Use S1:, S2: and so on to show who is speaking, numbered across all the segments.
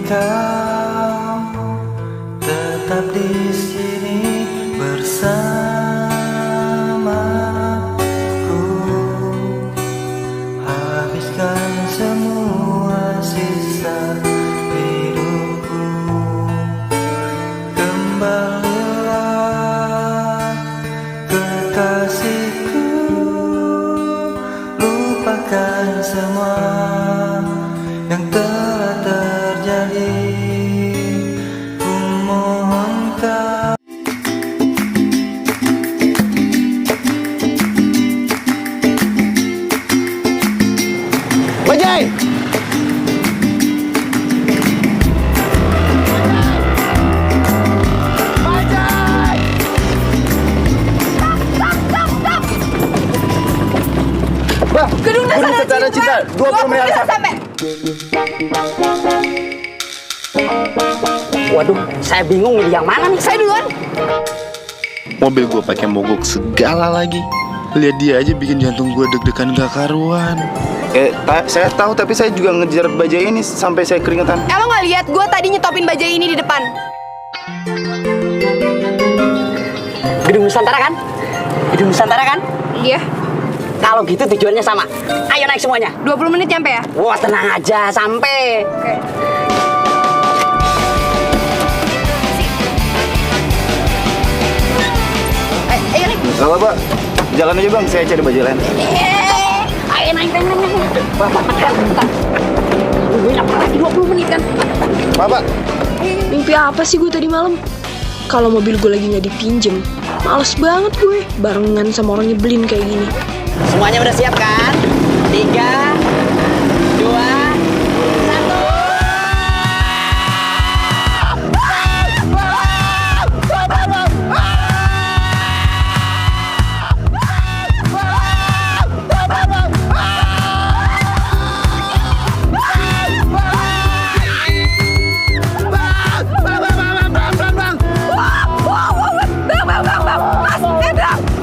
S1: kau tetap di sini bersamaku, habiskan semua sisa hidupku. Kembalilah kekasihku, lupakan semua yang telah terjadi. Ku mohon kau.
S2: Bajai! Bajai! Bah,
S3: Gedung Dasar
S2: Cinta 20 miliar
S3: sampai.
S4: Waduh, saya bingung milih yang mana nih.
S3: Saya duluan.
S5: Mobil gue pakai mogok segala lagi. Lihat dia aja bikin jantung gue deg-degan gak karuan.
S2: Saya tahu, tapi saya juga ngejar bajai ini sampai saya keringetan.
S3: Lo nggak lihat gue tadi nyetopin bajai ini di depan?
S4: Gedung Nusantara kan? Gedung Nusantara kan?
S3: Iya.
S4: Kalau gitu tujuannya sama. Ayo naik semuanya.
S3: 20 menit nyampe ya?
S4: Wah, tenang aja, sampai.
S3: Oke. Ayo naik.
S2: Gak apa-apa, jalan aja bang, saya cari bajai lain.
S4: Ayo naik. Bapak, nungguin apa lagi 20 menit kan?
S2: Bapak,
S6: Mimpi apa sih gue tadi malam? Kalau mobil gue lagi nggak dipinjem, males banget gue barengan sama orang nyebelin kayak gini.
S4: Semuanya udah siap kan? 3, 2, 1.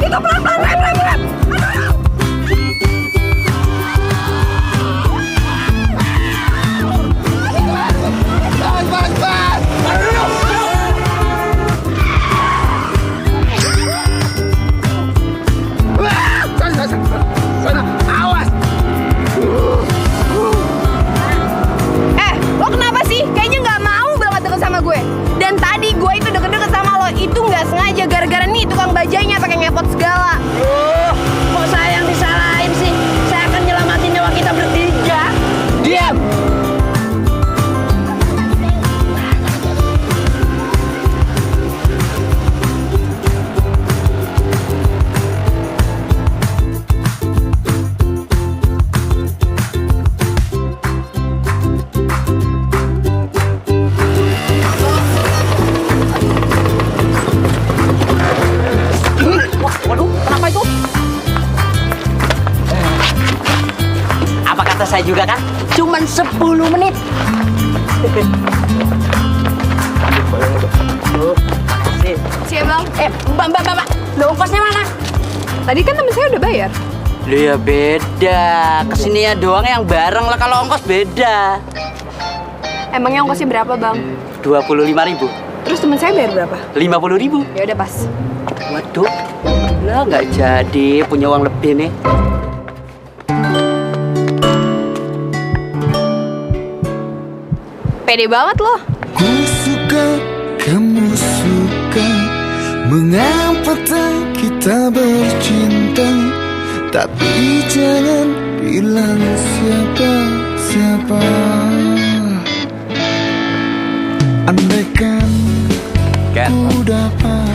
S3: Itu pelan-pelan, rem. Lo kenapa sih? Kayaknya nggak mau banget deket sama gue. Dan tadi gue itu deket-deket sama lo itu nggak sengaja gara-gara nih tukang bajainya pakai ngepot segala.
S4: Kok saya yang disalahin sih? Saya akan nyelamatin nyawa kita bertiga. Diam! Waduh, kenapa itu? Apa kata saya juga kan? Cuman 10 menit. Makasih.
S3: Siap bang.
S4: Mbak, lo ongkosnya mana?
S3: Tadi kan temen saya udah bayar.
S4: Loh ya beda. Kesini ya doang yang bareng lah, kalau ongkos beda.
S3: Emangnya ongkosnya berapa bang?
S4: 25.000.
S3: Terus temen saya bayar berapa?
S4: 50.000.
S3: Ya udah pas.
S4: Waduh, lah nggak jadi, punya uang lebih nih.
S3: Pede banget loh.
S1: Ku suka, kamu suka, mengapa tak kita bercinta? Tapi jangan bilang siapa-siapa. Andaikan
S5: Ken,
S1: ku dapat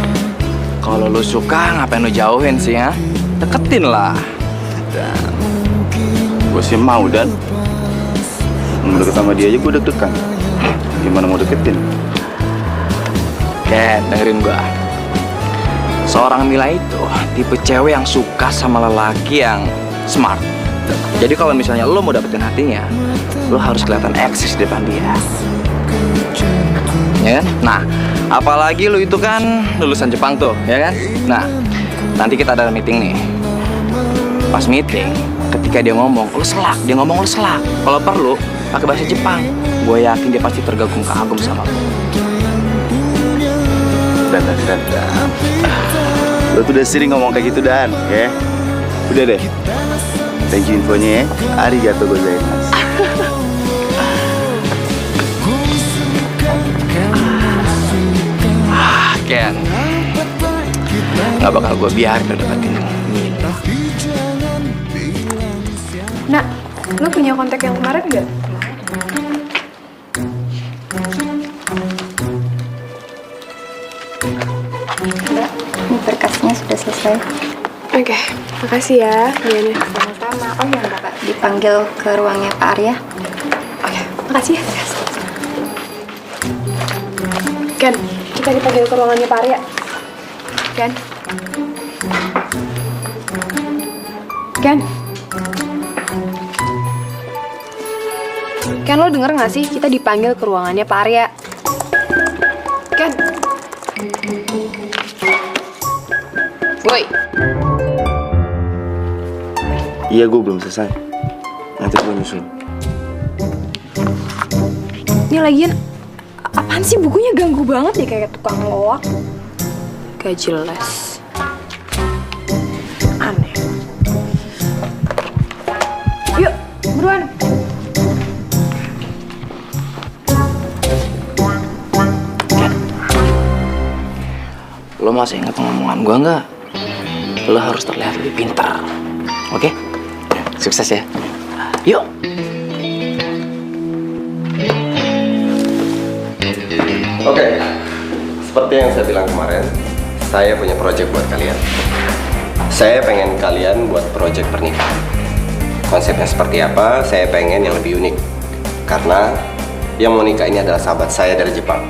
S5: kalau lu suka ngapain lu jauhin sih ya? Deketin lah.
S2: gue sih mau dan mau deket sama dia aja gue deg-degan. Gimana mau deketin?
S5: Ken, dengerin gua. Seorang Mila itu tipe cewek yang suka sama lelaki yang smart. Jadi kalau misalnya lo mau dapetin hatinya, lo harus kelihatan eksis di depan dia. Ya kan? Nah, apalagi lo itu kan lulusan Jepang tuh, ya kan? Nah, nanti kita ada meeting nih. Pas meeting, ketika dia ngomong, lo selak. Dia ngomong, lo selak. Kalau perlu, pakai bahasa Jepang. gue yakin dia pasti tergagum-kagum sama lo.
S2: Dan. Lo tuh udah sering ngomong kayak gitu, Dan, ya. Udah deh. Thank you infonya ya. Arigatou gozaimasu.
S5: Ken, nggak bakal gue biarin lo dapetin Mila.
S3: Nak, lu punya kontak yang kemarin nggak?
S7: Mbak, ini berkasnya sudah selesai.
S3: Oke, makasih ya. Gimana?
S7: Sama-sama. Oh ya Mbak, dipanggil ke ruangnya Pak Arya.
S3: Oke, makasih ya. Ken, kita dipanggil ke ruangannya Pak Arya. Ken. Ken, lo denger gak sih? Kita dipanggil ke ruangannya Pak Arya. Ken. Woi.
S2: Iya, gue belum selesai. Nanti gue nyusul.
S3: Ini lagian, apaan sih bukunya ganggu banget ya kayak tukang loak. Gak jelas. Aneh. Yuk, buruan.
S5: Lo masih ingat ngomongan gue nggak? Lo harus terlihat lebih pintar. Oke? Sukses ya. Yuk.
S8: Oke, seperti yang saya bilang kemarin, saya punya proyek buat kalian. Saya pengen kalian buat proyek pernikahan. Konsepnya seperti apa, saya pengen yang lebih unik. Karena yang mau nikah ini adalah sahabat saya dari Jepang.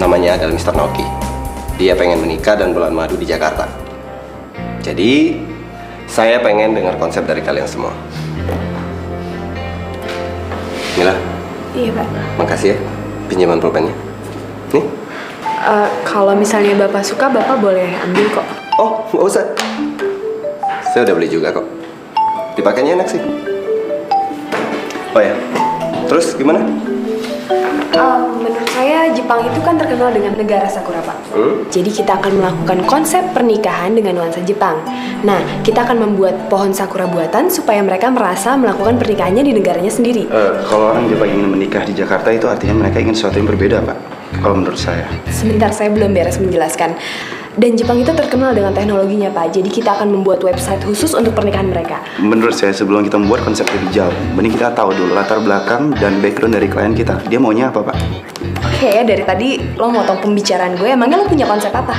S8: Namanya adalah Mr. Naoki. Dia pengen menikah dan bulan madu di Jakarta. Jadi, saya pengen dengar konsep dari kalian semua. Mila,
S3: Iya, Pak.
S8: makasih ya pinjaman pulpennya. Nih.
S3: Kalau misalnya Bapak suka, Bapak boleh ambil kok.
S8: Oh, nggak usah. Saya udah beli juga kok. Dipakainya enak sih. Oh ya, terus gimana?
S3: Menurut saya Jepang itu kan terkenal dengan negara sakura, Pak. Jadi kita akan melakukan konsep pernikahan dengan nuansa Jepang. Nah, kita akan membuat pohon sakura buatan supaya mereka merasa melakukan pernikahannya di negaranya sendiri.
S2: Kalau orang Jepang ingin menikah di Jakarta itu artinya mereka ingin sesuatu yang berbeda, Pak. Kalau menurut saya.
S3: Sebentar, saya belum beres menjelaskan. Dan Jepang itu terkenal dengan teknologinya, Pak. Jadi kita akan membuat website khusus untuk pernikahan mereka.
S2: Menurut saya sebelum kita membuat konsep lebih jauh, mending kita tahu dulu latar belakang dan background dari klien kita. Dia maunya apa, Pak?
S3: Oke, dari tadi lo motong pembicaraan gue. Emangnya lo punya konsep apa?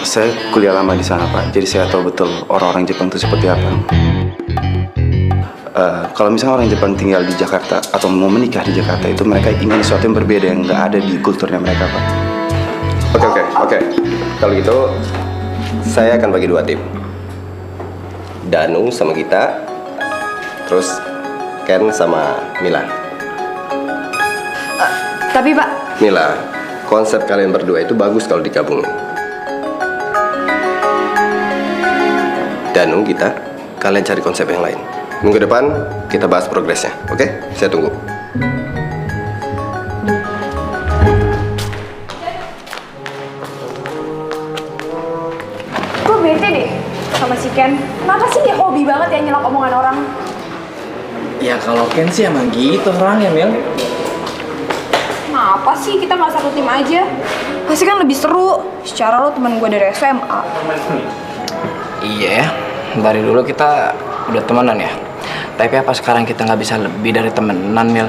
S2: Saya kuliah lama di sana, Pak. Jadi saya tahu betul orang-orang Jepang itu seperti apa. Kalau misalnya orang Jepang tinggal di Jakarta atau mau menikah di Jakarta itu mereka ingin sesuatu yang berbeda yang nggak ada di kulturnya mereka, Pak.
S8: Oke. Kalau gitu, saya akan bagi 2 tim. Danu sama Gita, terus Ken sama Mila.
S3: Tapi, Pak,
S8: Mila, konsep kalian berdua itu bagus kalau digabungin. Danu, Gita, kalian cari konsep yang lain. Minggu depan kita bahas progresnya, oke? Saya tunggu.
S3: gue bete deh sama si Ken. Kenapa sih dia hobi banget ya nyelak omongan orang?
S5: Ya kalau Ken sih emang gitu orangnya, Mil.
S3: Kenapa sih kita nggak satu tim aja? Pasti kan lebih seru. Secara lo teman gue dari SMA.
S5: Iya ya, dari dulu kita udah temenan ya. Tapi apa sekarang kita nggak bisa lebih dari temenan, Mil?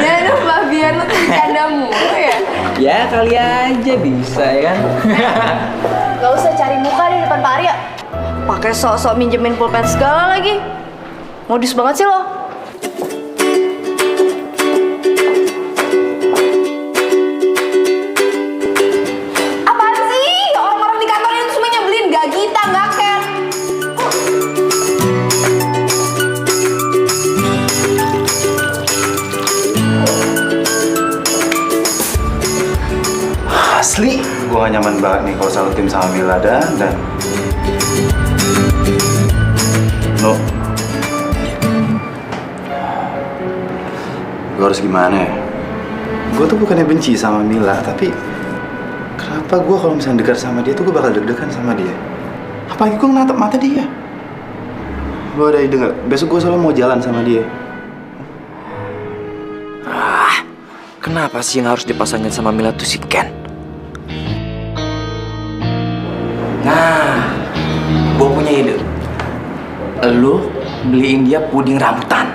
S3: Ya aduh, Mbak, biar lo tuh bercanda mulu ya.
S5: Ya kali aja bisa ya kan.
S3: Gak usah cari muka di depan Pak Arya. Pakai sok-sok minjemin pulpen segala lagi. Modus banget sih lo. Apaan sih? Orang-orang di kantor itu semua nyebelin. Gak Gita, gak Ken.
S2: Asli, gue gak nyaman banget nih kalau satu tim sama Milada dan Gue harus gimana ya? Gue tuh bukannya benci sama Mila, tapi kenapa gue kalau misalnya dekat sama dia tuh gue bakal deg-degan sama dia? Apalagi gue natap mata dia. Lo ada ide nggak? Besok gue selalu mau jalan sama dia.
S5: Kenapa sih yang harus dipasangin sama Mila tuh si Ken? Nah, gue punya ide. Lu beliin dia puding rambutan.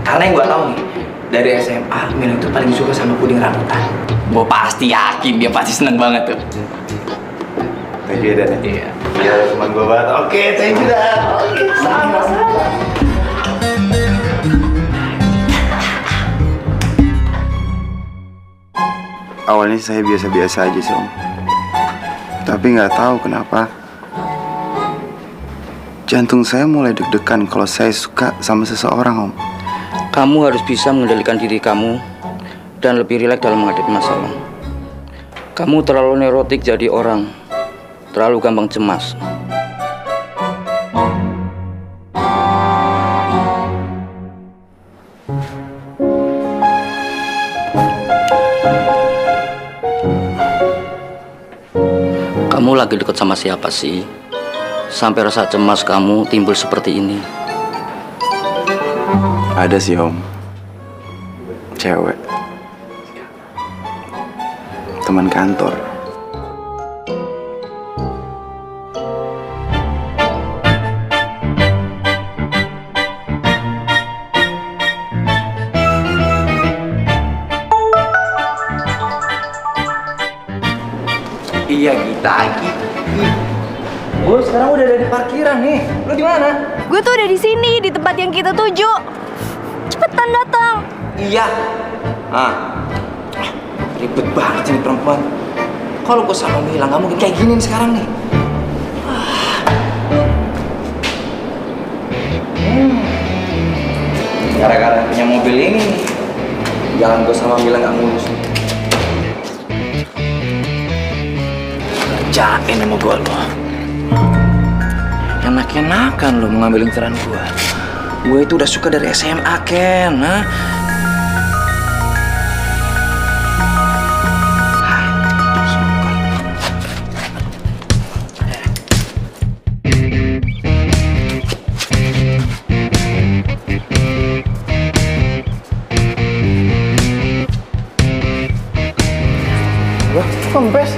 S5: Karena yang gue tahu nih, dari SMA Mila itu paling suka sama puding rambutan. Gue pasti yakin dia pasti seneng banget tuh.
S2: Thank you, Dan.
S5: Iya.
S2: Iya, teman gue banget. Oke, thank you, Dan. Oke, sama-sama. Awalnya saya biasa-biasa aja sih, Om. Tapi nggak tahu kenapa jantung saya mulai deg-degan kalau saya suka sama seseorang, Om.
S5: Kamu harus bisa mengendalikan diri kamu dan lebih rileks dalam menghadapi masalah. Kamu terlalu neurotik jadi orang, terlalu gampang cemas. Kamu lagi dekat sama siapa sih? Sampai rasa cemas kamu timbul seperti ini.
S2: Ada sih, Om. Cewek. Teman kantor.
S5: Iya Gita, gue sekarang udah ada di parkiran nih. Lu di mana?
S6: Gue tuh udah di sini, di tempat yang kita tuju. Cepetan datang.
S5: Iya. Ribet banget ini perempuan. Kalau gue sama Mila nggak mungkin kayak gini nih sekarang nih. Gara-gara punya mobil ini nih, jalan gue sama Mila nggak mulus. Jain sama gue lo. Enak-enakan lo mengambil inceran gue. Gue itu udah suka dari SMA, Ken. Kempes.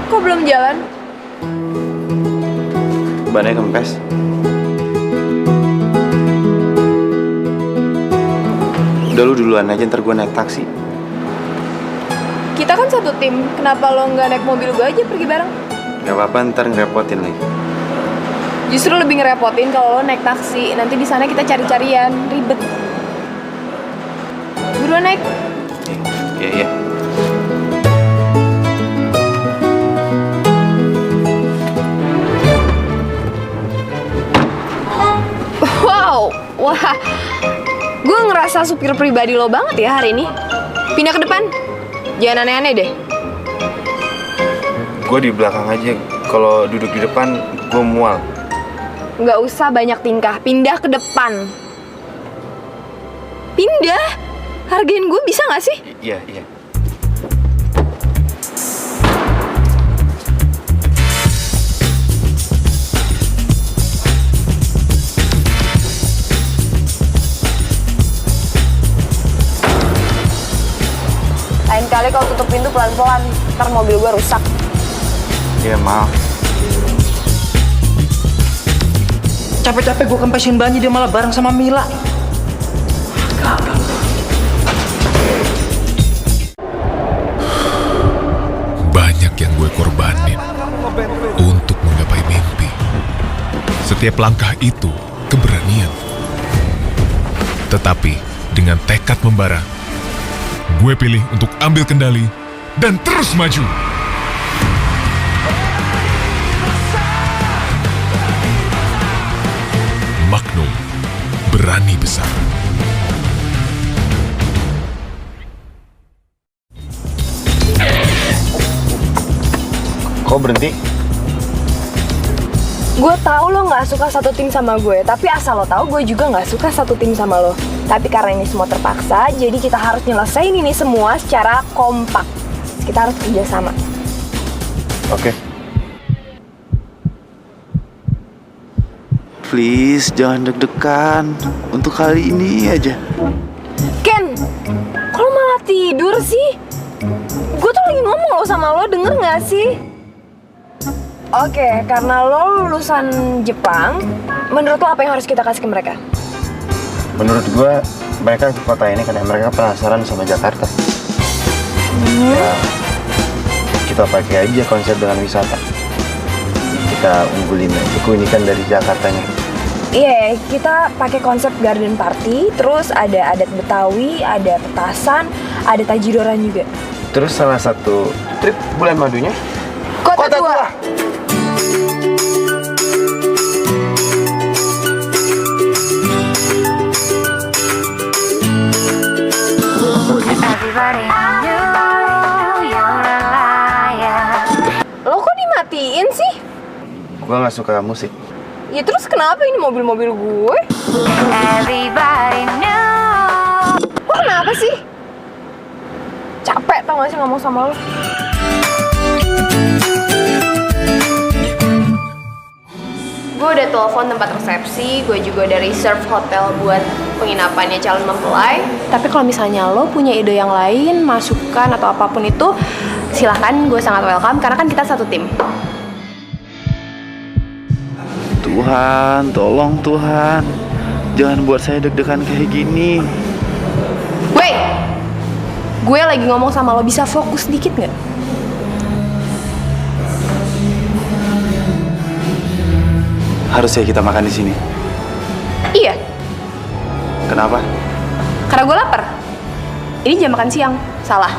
S6: Kok belum jalan?
S2: Bannya kempes. Udah lu duluan aja, ntar gue naik taksi.
S6: Kita kan satu tim, kenapa lo nggak naik mobil gue aja pergi bareng?
S2: Gak apa-apa, ntar ngerepotin lagi.
S6: Justru lebih ngerepotin kalau lo naik taksi. Nanti di sana kita cari-carian, ribet. Buruan naik.
S2: Iya.
S6: Wow, wah, gue ngerasa supir pribadi lo banget ya hari ini. Pindah ke depan, jangan aneh-aneh deh.
S2: Gue di belakang aja, kalau duduk di depan gue mual.
S6: Nggak usah banyak tingkah, pindah ke depan. Pindah? Hargain gue bisa nggak sih?
S2: Iya.
S6: Lain kali kalau tutup pintu pelan-pelan, ntar mobil gue rusak.
S2: Iya, maaf.
S5: Capek-capek gue kempesin banji, dia malah bareng sama Mila. Gagal.
S9: Banyak yang gue korbanin untuk menggapai mimpi. Setiap langkah itu keberanian. Tetapi dengan tekad membara, gue pilih untuk ambil kendali dan terus maju. berani besar.
S2: Kok berhenti?
S6: Gue tahu lo nggak suka satu tim sama gue, tapi asal lo tahu gue juga nggak suka satu tim sama lo. Tapi karena ini semua terpaksa, jadi kita harus nyelesain ini semua secara kompak. Kita harus kerja sama.
S2: Oke. Please, jangan deg-degan. Untuk kali ini aja.
S6: Ken, kok lo malah tidur sih? Gue tuh lagi ngomong lo sama lo, denger nggak sih? Oke, karena lo lulusan Jepang, menurut lo apa yang harus kita kasih ke mereka?
S2: Menurut gue, mereka ke kota ini karena mereka penasaran sama Jakarta. Ya, kita pakai aja konsep dengan wisata. Kita unggulin aja keunikan dari Jakartanya.
S6: Iya, kita pakai konsep garden party, terus ada adat Betawi, ada petasan, ada tajidoran juga.
S2: Terus salah satu trip bulan madunya
S6: Kota Tua. Lo kok dimatiin sih?
S2: gue nggak suka musik.
S6: Ya terus kenapa ini mobil-mobil gue? Lo kenapa sih? Capek tau gak sih ngomong sama lo? Gue udah telepon tempat resepsi, gue juga udah reserve hotel buat penginapannya calon mempelai. Tapi kalau misalnya lo punya ide yang lain, masukan atau apapun itu, silahkan, gue sangat welcome karena kan kita satu tim.
S2: Tuhan, tolong Tuhan, jangan buat saya deg-degan kayak gini.
S6: Woi, gue lagi ngomong sama lo, bisa fokus dikit nggak?
S2: Harusnya kita makan di sini.
S6: Iya.
S2: Kenapa?
S6: Karena gue lapar. Ini jam makan siang. Salah.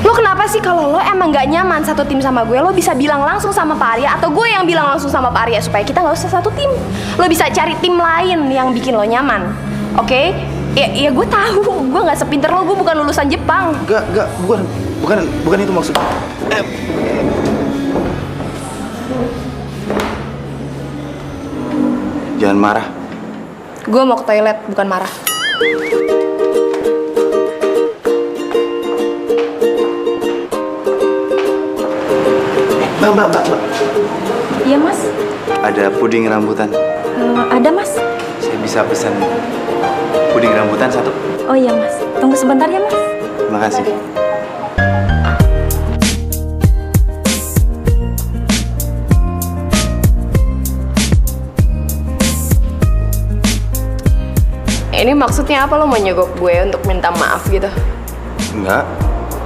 S6: Lo kenapa sih kalau lo emang gak nyaman satu tim sama gue, lo bisa bilang langsung sama Pak Arya atau gue yang bilang langsung sama Pak Arya supaya kita gak usah satu tim. Lo bisa cari tim lain yang bikin lo nyaman. Oke? Ya gue tahu, gue gak sepinter lo, gue bukan lulusan Jepang.
S2: Enggak, bukan itu maksud. Jangan marah.
S6: Gue mau ke toilet, bukan marah.
S2: Mbak.
S7: Iya mas.
S2: Ada puding rambutan.
S7: Ada mas.
S2: Saya bisa pesan puding rambutan satu.
S7: Oh iya mas. Tunggu sebentar ya mas.
S2: Terima kasih.
S6: Ini maksudnya apa, lo mau nyogok gue untuk minta maaf gitu?
S2: Enggak.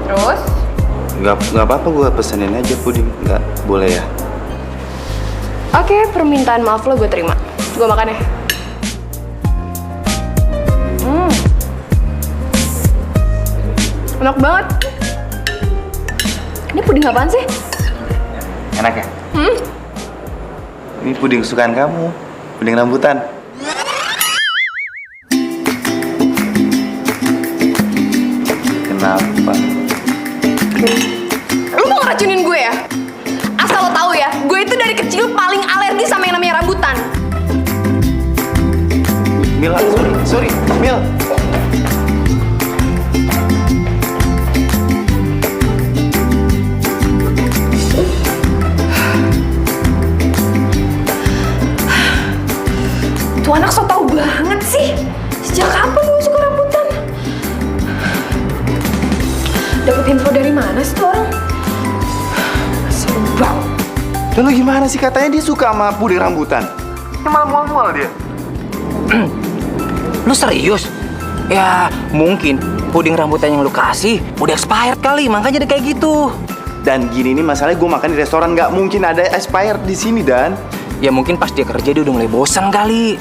S6: Terus?
S2: Enggak apa-apa, gue pesenin aja puding. Enggak, boleh ya?
S6: Oke, permintaan maaf lo gue terima. Gue makan ya. Enak banget. Ini puding apaan sih?
S2: Enak ya? Ini puding kesukaan kamu. Puding rambutan. Kenapa?
S6: Lu mau ngeracunin gue ya? Asal lo tahu ya, gue itu dari kecil paling alergi sama yang namanya rambutan.
S2: Mil, sorry, Mil.
S6: Tuh anak so tau banget sih. Sejak kapan gue suka rambutan? Dapet info dari mana sih tuh orang? Sebab.
S2: Dan lu gimana sih, katanya dia suka sama puding rambutan? Ini malah mual-mual dia.
S5: Lu serius? Ya mungkin puding rambutan yang lu kasih udah expired kali, makanya dia kayak gitu.
S2: Dan gini nih masalahnya, gue makan di restoran, nggak mungkin ada expired di sini, Dan.
S5: Ya mungkin pas dia kerja dia udah mulai bosan kali.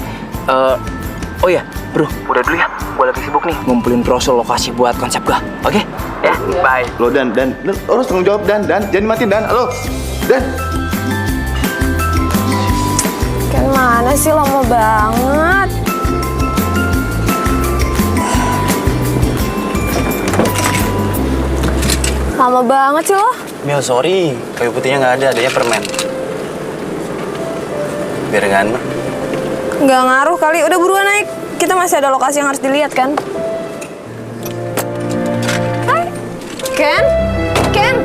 S5: Oh ya, bro, udah dulu ya. Gue lagi sibuk nih ngumpulin brosur lokasi buat konsep gua. Oke? Ya, bye.
S2: Lo Dan, lo harus tanggung jawab, Dan, jangan matiin, Dan. Halo, Dan.
S6: Kan mana Gimana sih, lama banget. Lama banget sih lo.
S2: Mil, sorry. Kayu putihnya nggak ada, adanya permen. Biar nggak enak.
S6: Nggak ngaruh kali, udah buruan naik. Kita masih ada lokasi yang harus dilihat kan? Hai, Ken? Ken?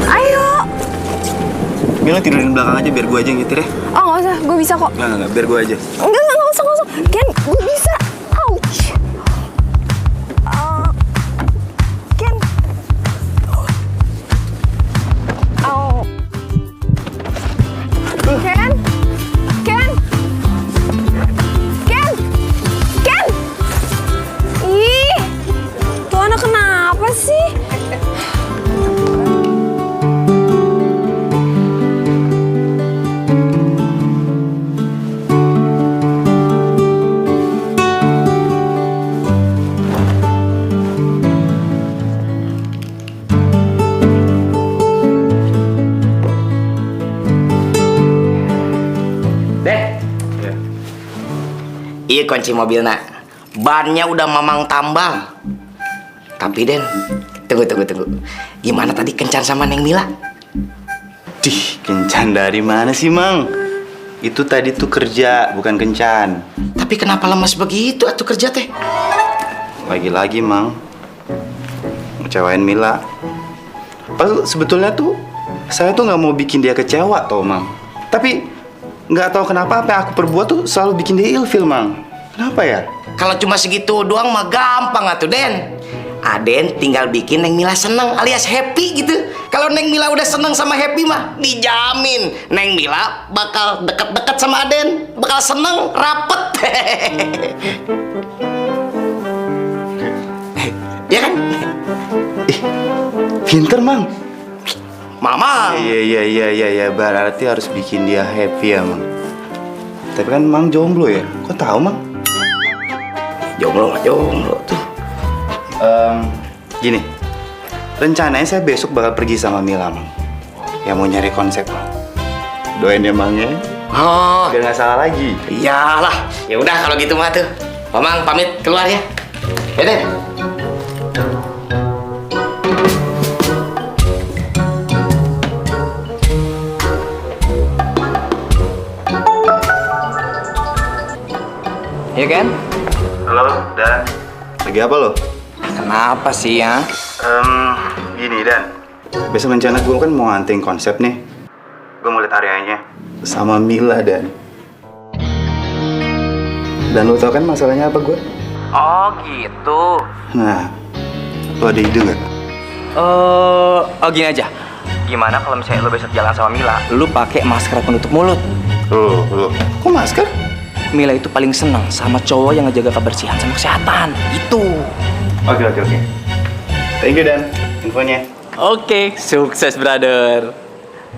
S6: Ayo.
S2: Mil, tidurin belakang aja biar gue aja yang nyetir ya.
S6: Oh nggak usah, gue bisa kok.
S2: Nggak, biar gue aja.
S6: Nggak usah. Ken, gue bisa. Ouch. Ken. Au. Ken. Ken. Ken. Ken. Ih, tuh anak kenapa sih?
S4: Iya kunci mobil nak. Bannya udah mamang tambal. Tapi Den, tunggu. Gimana tadi kencan sama Neng Mila?
S2: Dih, kencan dari mana sih, Mang? Itu tadi tuh kerja, bukan kencan.
S4: Tapi kenapa lemas begitu atuh kerja teh?
S2: Lagi-lagi, Mang. Ngecewain Mila. Padahal sebetulnya tuh saya tuh nggak mau bikin dia kecewa, toh, Mang. Tapi nggak tahu kenapa apa yang aku perbuat tuh selalu bikin dia ilfil, Mang. Kenapa ya?
S4: Kalau cuma segitu doang mah gampang atuh Den. Aden tinggal bikin Neng Mila seneng alias happy gitu. Kalau Neng Mila udah seneng sama happy mah dijamin Neng Mila bakal deket-deket sama Aden, bakal seneng rapet. Ya kan?
S2: Pinter, Mang.
S4: Mama.
S2: Iya. Berarti harus bikin dia happy ya, Mang. Tapi kan Mang jomblo ya? Kok tahu, Mang?
S4: Jomblo tuh.
S2: Gini. Rencananya saya besok bakal pergi sama Mila, Mang. Ya mau nyari konsep, Mang. Doain ya, Mang ya.
S4: Oh,
S2: Biar nggak salah lagi.
S4: iyalah. Ya udah kalau gitu mah tuh. Mamang pamit keluar ya. Ya Den.
S5: Iya kan?
S2: Halo, Dan. Lagi apa lo?
S5: Kenapa sih ya?
S2: Gini, Dan. Besok rencana gue kan mau hunting konsep nih. Gue mau lihat areanya. Sama Mila, Dan. Dan lo tau kan masalahnya apa gue?
S5: Oh gitu.
S2: Nah, lo ada ide nggak?
S5: Gini aja. Gimana kalau misalnya lo besok jalan sama Mila, lo pakai masker penutup mulut?
S2: Lo. Kok masker?
S5: Mila itu paling seneng sama cowok yang ngejaga kebersihan sama kesehatan. Itu.
S2: Oke. Thank you, Dan. Infonya.
S5: Oke, sukses brother.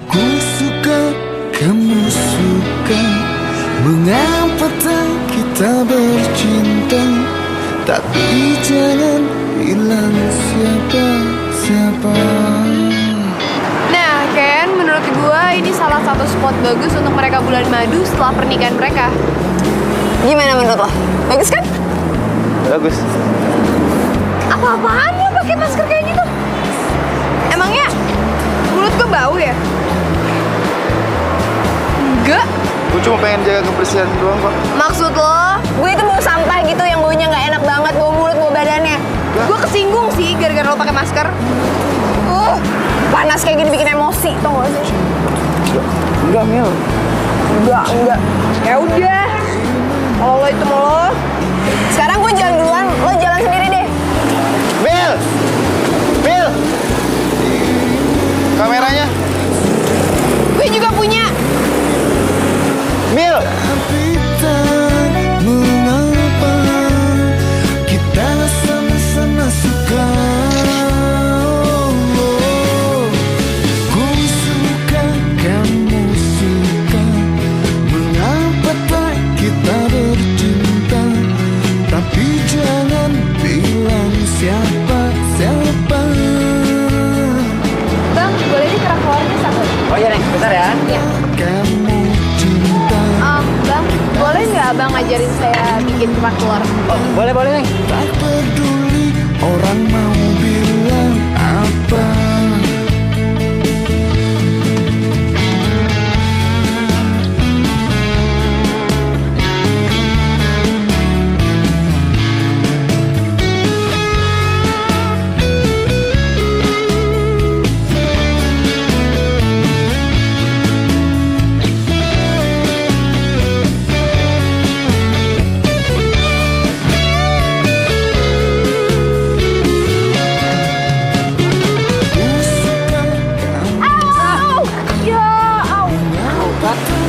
S1: Ku suka, kamu suka. Mengapa tak kita bercinta? Tapi jangan bilang siapa.
S6: Nah, Ken, menurut gue ini salah satu spot bagus untuk mereka bulan madu setelah pernikahan mereka. Gimana menurut lo? Bagus kan?
S2: Bagus.
S6: Apa-apaan lo pakai masker kayak gitu? Emangnya mulut gue bau ya? Enggak.
S2: Gue cuma pengen jaga kebersihan doang kok.
S6: Maksud lo? Gue itu bau sampah gitu yang baunya nggak enak banget, bau mulut, bau badannya. Gue kesinggung sih gara-gara lo pakai masker. Panas kayak gini bikin emosi, tau gak sih?
S2: Enggak, Mil.
S6: Enggak. Ya udah. Kalau lo itu mau lo. Sekarang gue jalan duluan, lo jalan sendiri deh.
S2: Mil! Kameranya.
S6: Gue juga punya.
S2: Mil!
S1: Tapi tak mengapa kita sama-sama suka. Ku suka, kamu suka. Mengapa tak kita bercinta? Tapi jangan bilang siapa.
S6: Bang, boleh dikerak keluarnya satu?
S5: Oh iya Neng, bentar ya.
S6: Iya. ngajarin saya bikin kerak telur.
S5: Oh, boleh Neng.
S1: Tak peduli orang mau bilang apa.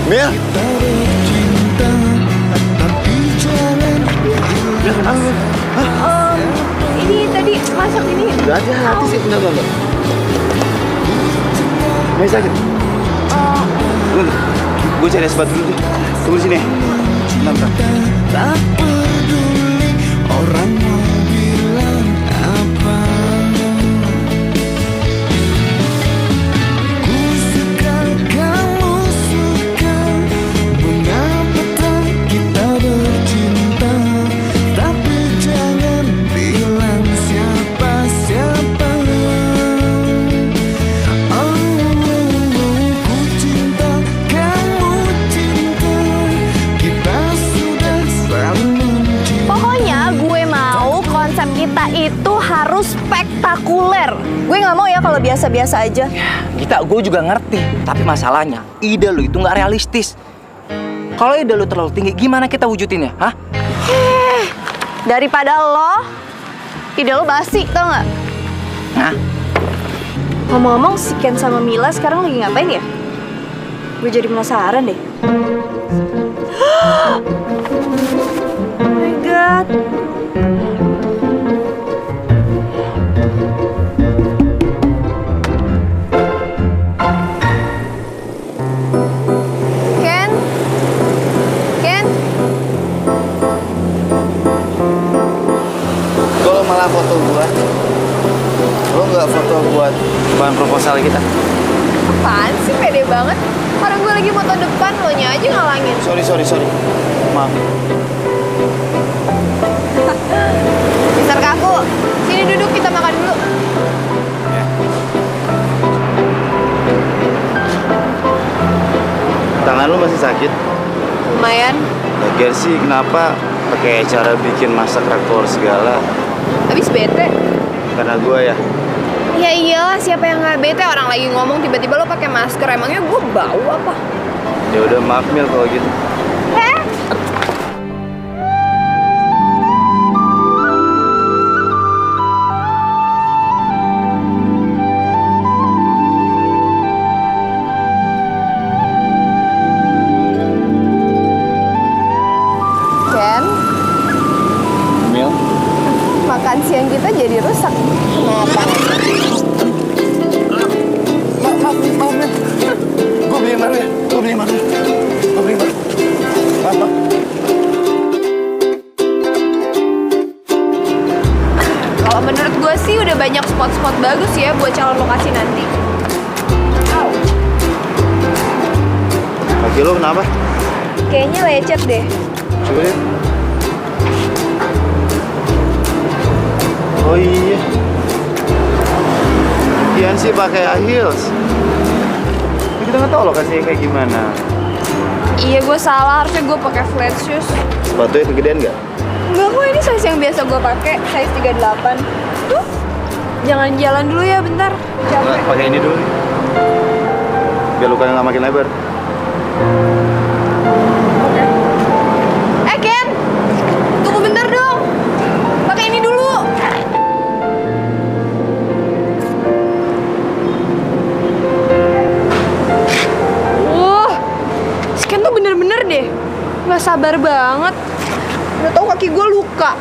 S2: Mil,
S1: Cinta, tapi jangan
S6: Ini tadi masak ini.
S2: udah hati sih, bentar. Mil sakit. Tunggu, gue cari es batu dulu deh. Tunggu di sini. Bentar.
S1: tak peduli orang mau bilang apa. Ku suka, kamu suka, mengapa tak kita bercinta? Tapi jangan bilang siapa-siapa. Oh, ku cinta, kamu cinta, kita sudah saling mencinta.
S6: Pokoknya gue mau konsep kita itu harus spektakuler. Gue nggak mau ya kalau biasa-biasa aja.
S5: Gita, gue juga ngerti. Tapi masalahnya, ide lu itu nggak realistis. Kalau ide lu terlalu tinggi, gimana kita wujudinnya? Hah?
S6: Daripada ide lo basi, tau nggak?
S5: Nah,
S6: Ngomong-ngomong, si Ken sama Mila sekarang lagi ngapain ya? Gue jadi penasaran deh. Oh my god. Ken? Ken?
S2: Kalau malah foto gua, lo nggak foto buat bahan proposal kita?
S6: Apaan sih, pede banget? Orang gue lagi foto depan, lo nya aja ngalangin.
S2: Sorry. Maaf.
S6: Mister Kaku, sini duduk, kita makan dulu.
S2: Tangan lo masih sakit?
S6: Lumayan.
S2: Lagian sih kenapa pakai cara bikin masak kerak telur segala?
S6: Habis bete.
S2: Karena gua ya.
S6: Ya iyalah, siapa yang nggak bete, orang lagi ngomong tiba-tiba lo pakai masker, emangnya gue bau apa?
S2: Ya udah maaf Mil kalau gitu.
S6: Ken,
S2: Mil,
S6: makan siang kita jadi rusak. Kenapa?
S2: maaf Mil. Gua beli baru ya. Maaf.
S6: Kalau menurut gue sih udah banyak spot-spot bagus ya buat calon lokasi nanti.
S2: Kaki lo kenapa?
S6: Kayaknya lecet deh.
S2: Coba lihat. Oh iya. Kian sih pakai high heels. Kita nggak tahu lokasinya kayak gimana.
S6: Iya, gue salah, harusnya gue pakai flat shoes.
S2: Sepatunya kegedean nggak?
S6: Enggak kok, ini size yang biasa gue pakai, size 38. Tuh, jangan jalan dulu ya bentar.
S2: Nggak,
S6: Capek.
S2: pakai ini dulu. Biar lukanya nggak makin lebar.
S6: Ken, tunggu bentar dong. Pakai ini dulu. Si Ken tuh bener-bener deh nggak sabar banget. Udah tau kaki gue luka.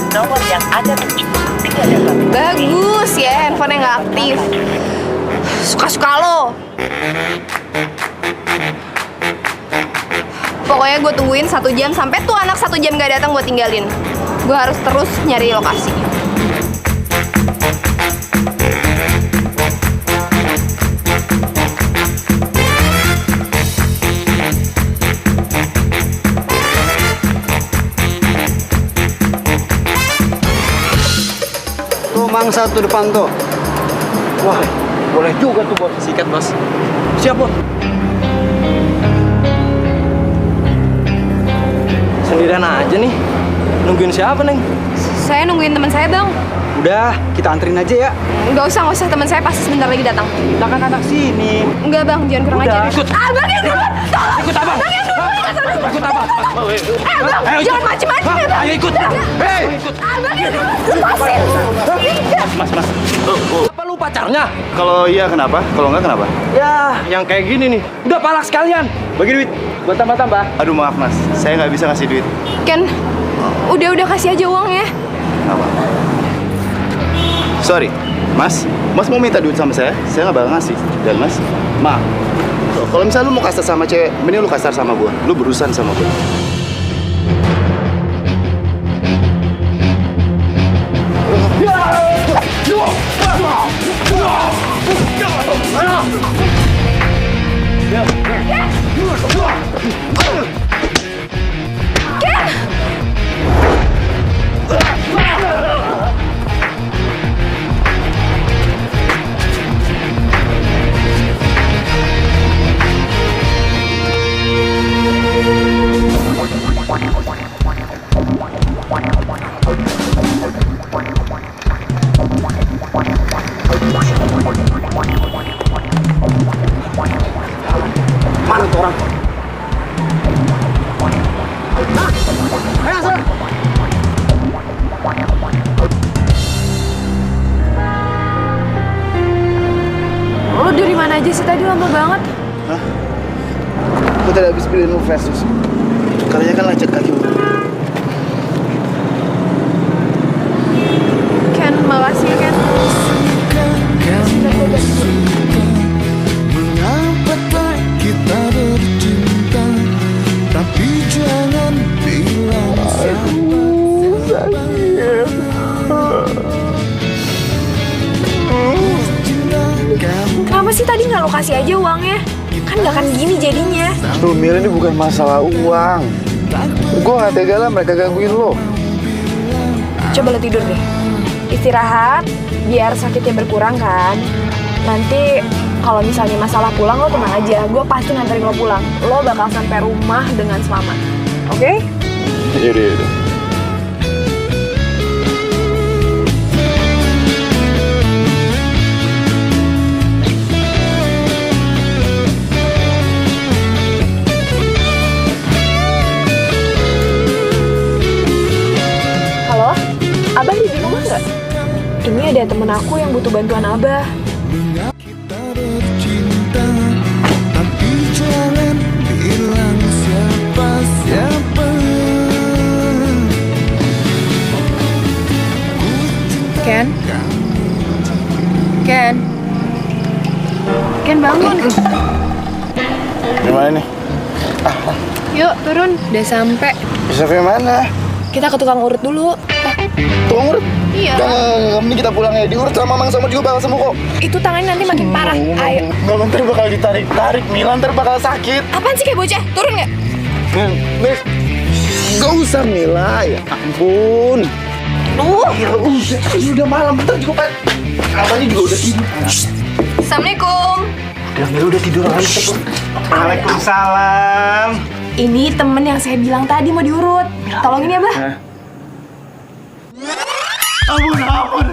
S10: Nomor yang ada tidak dapat.
S6: Bagus ya, handphone yang nggak aktif. Suka-suka lo. Pokoknya gue tungguin 1 jam sampai tuh anak 1 jam gak datang gue tinggalin. Gue harus terus nyari lokasi.
S11: gang satu depan tuh.
S5: Wah, boleh juga tuh bos. Sikat bos. Siap bos. Sendirian aja nih. Nungguin siapa, Neng?
S6: Saya nungguin teman saya, Bang.
S11: Udah, kita anterin aja ya.
S6: Nggak usah, teman saya pasti sebentar lagi datang.
S11: Kita kan anak sini.
S6: Enggak, Bang, jangan kurang
S11: Udah,
S6: ajar.
S11: ikut.
S6: Bang yang duluan. Tolong.
S11: Ikut abang.
S6: Bang yang duluan.
S11: Ikut abang.
S6: Bang,
S11: Ayo,
S6: jangan
S11: ikut.
S6: macem-macem ya, Bang.
S11: Ayo ikut. Hei.
S6: Bang yang duluan. Lepasin.
S11: Mas. Apa lu pacarnya?
S2: Kalau iya kenapa? Kalau enggak kenapa?
S11: Ya, yang kayak gini nih. Udah palak sekalian. Bagi duit. Buat tambah-tambah.
S2: Aduh maaf mas, saya nggak bisa ngasih duit.
S6: Ken, udah kasih aja uangnya.
S2: Kenapa? Sorry, mas mau minta duit sama saya nggak bakal ngasih. Dan mas, maaf. Kalau misalnya lu mau kasar sama cewek, mending lu kasar sama gua. Lu berurusan sama gua.
S11: Mana tuh orang? Ayo, Sir.
S3: Lo dari mana aja sih tadi lama banget?
S2: Hah? Aku tadi habis beliin lu fresh juice. Kalian kan lecet kaki lu.
S6: Ken, makasih ya, Ken.
S1: Mengapa tak kita bercinta? Tapi jangan bilang
S3: Kenapa sih tadi nggak lo kasih aja uangnya? Kan nggak akan gini jadinya.
S2: Tuh Mil, ini bukan masalah uang. Gue gak tega lah mereka gangguin lo.
S3: Coba lo tidur deh. Istirahat, biar sakitnya berkurang kan. Nanti kalau misalnya masalah pulang lo tenang aja. Gue pasti nganterin lo pulang. Lo bakal sampai rumah dengan selamat. Oke?
S2: Yaudah.
S3: Halo? Abah di rumah nggak? Ini ada temen aku yang butuh bantuan Abah.
S1: kita bercinta, tapi jangan bilang siapa-siapa.
S3: Ken? Ken bangun.
S2: Gimana nih?
S3: Yuk turun. Udah sampai.
S2: Bisa sampai mana?
S3: Kita ke tukang urut dulu.
S2: Tukang urut?
S3: Iya.
S2: Mending kita pulang ya. Diurut sama Mamang sama juga bakal sembuh kok.
S3: Itu tangannya nanti makin parah. Ayo.
S2: Nggak, ntar bakal ditarik-tarik. Mila ntar bakal sakit.
S3: Apaan sih kayak bocah? Turun nggak?
S2: Nih, nggak usah Mila. Ya ampun. Ya udah malam. Bentar juga Pak. Abahnya juga udah tidur.
S6: Assalamualaikum.
S2: Mila udah tidur lagi. Waalaikumsalam.
S3: Ini temen yang saya bilang tadi mau diurut. Tolongin ya, Bah.
S2: Ampun.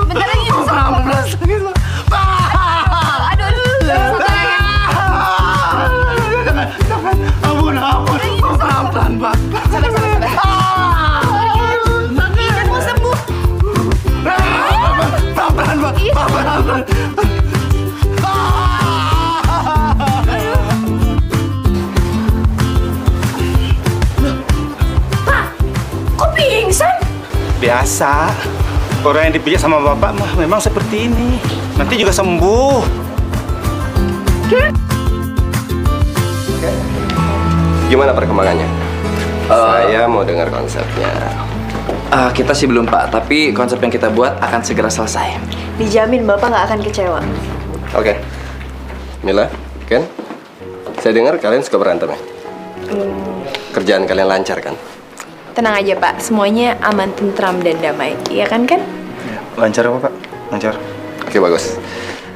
S6: Bentar lagi bisa.
S2: Ampun. Pelan-pelan, Pak.
S6: Sabar. Kan mau sembuh.
S2: Pelan-pelan, Pak. Pelan-pelan.
S3: Kok pingsan?
S2: Biasa. Orang yang dipijak sama bapak mah memang seperti ini. Nanti juga sembuh.
S8: Gimana perkembangannya? Saya mau dengar konsepnya.
S5: Kita sih belum Pak, tapi konsep yang kita buat akan segera selesai.
S7: Dijamin Bapak nggak akan kecewa.
S8: Oke. Mila, Ken, saya dengar kalian suka berantem ya? Kerjaan kalian lancar kan?
S6: Tenang aja Pak, semuanya aman, tentram, dan damai. Iya kan?
S2: Lancar apa, Pak? Lancar.
S8: Oke, bagus.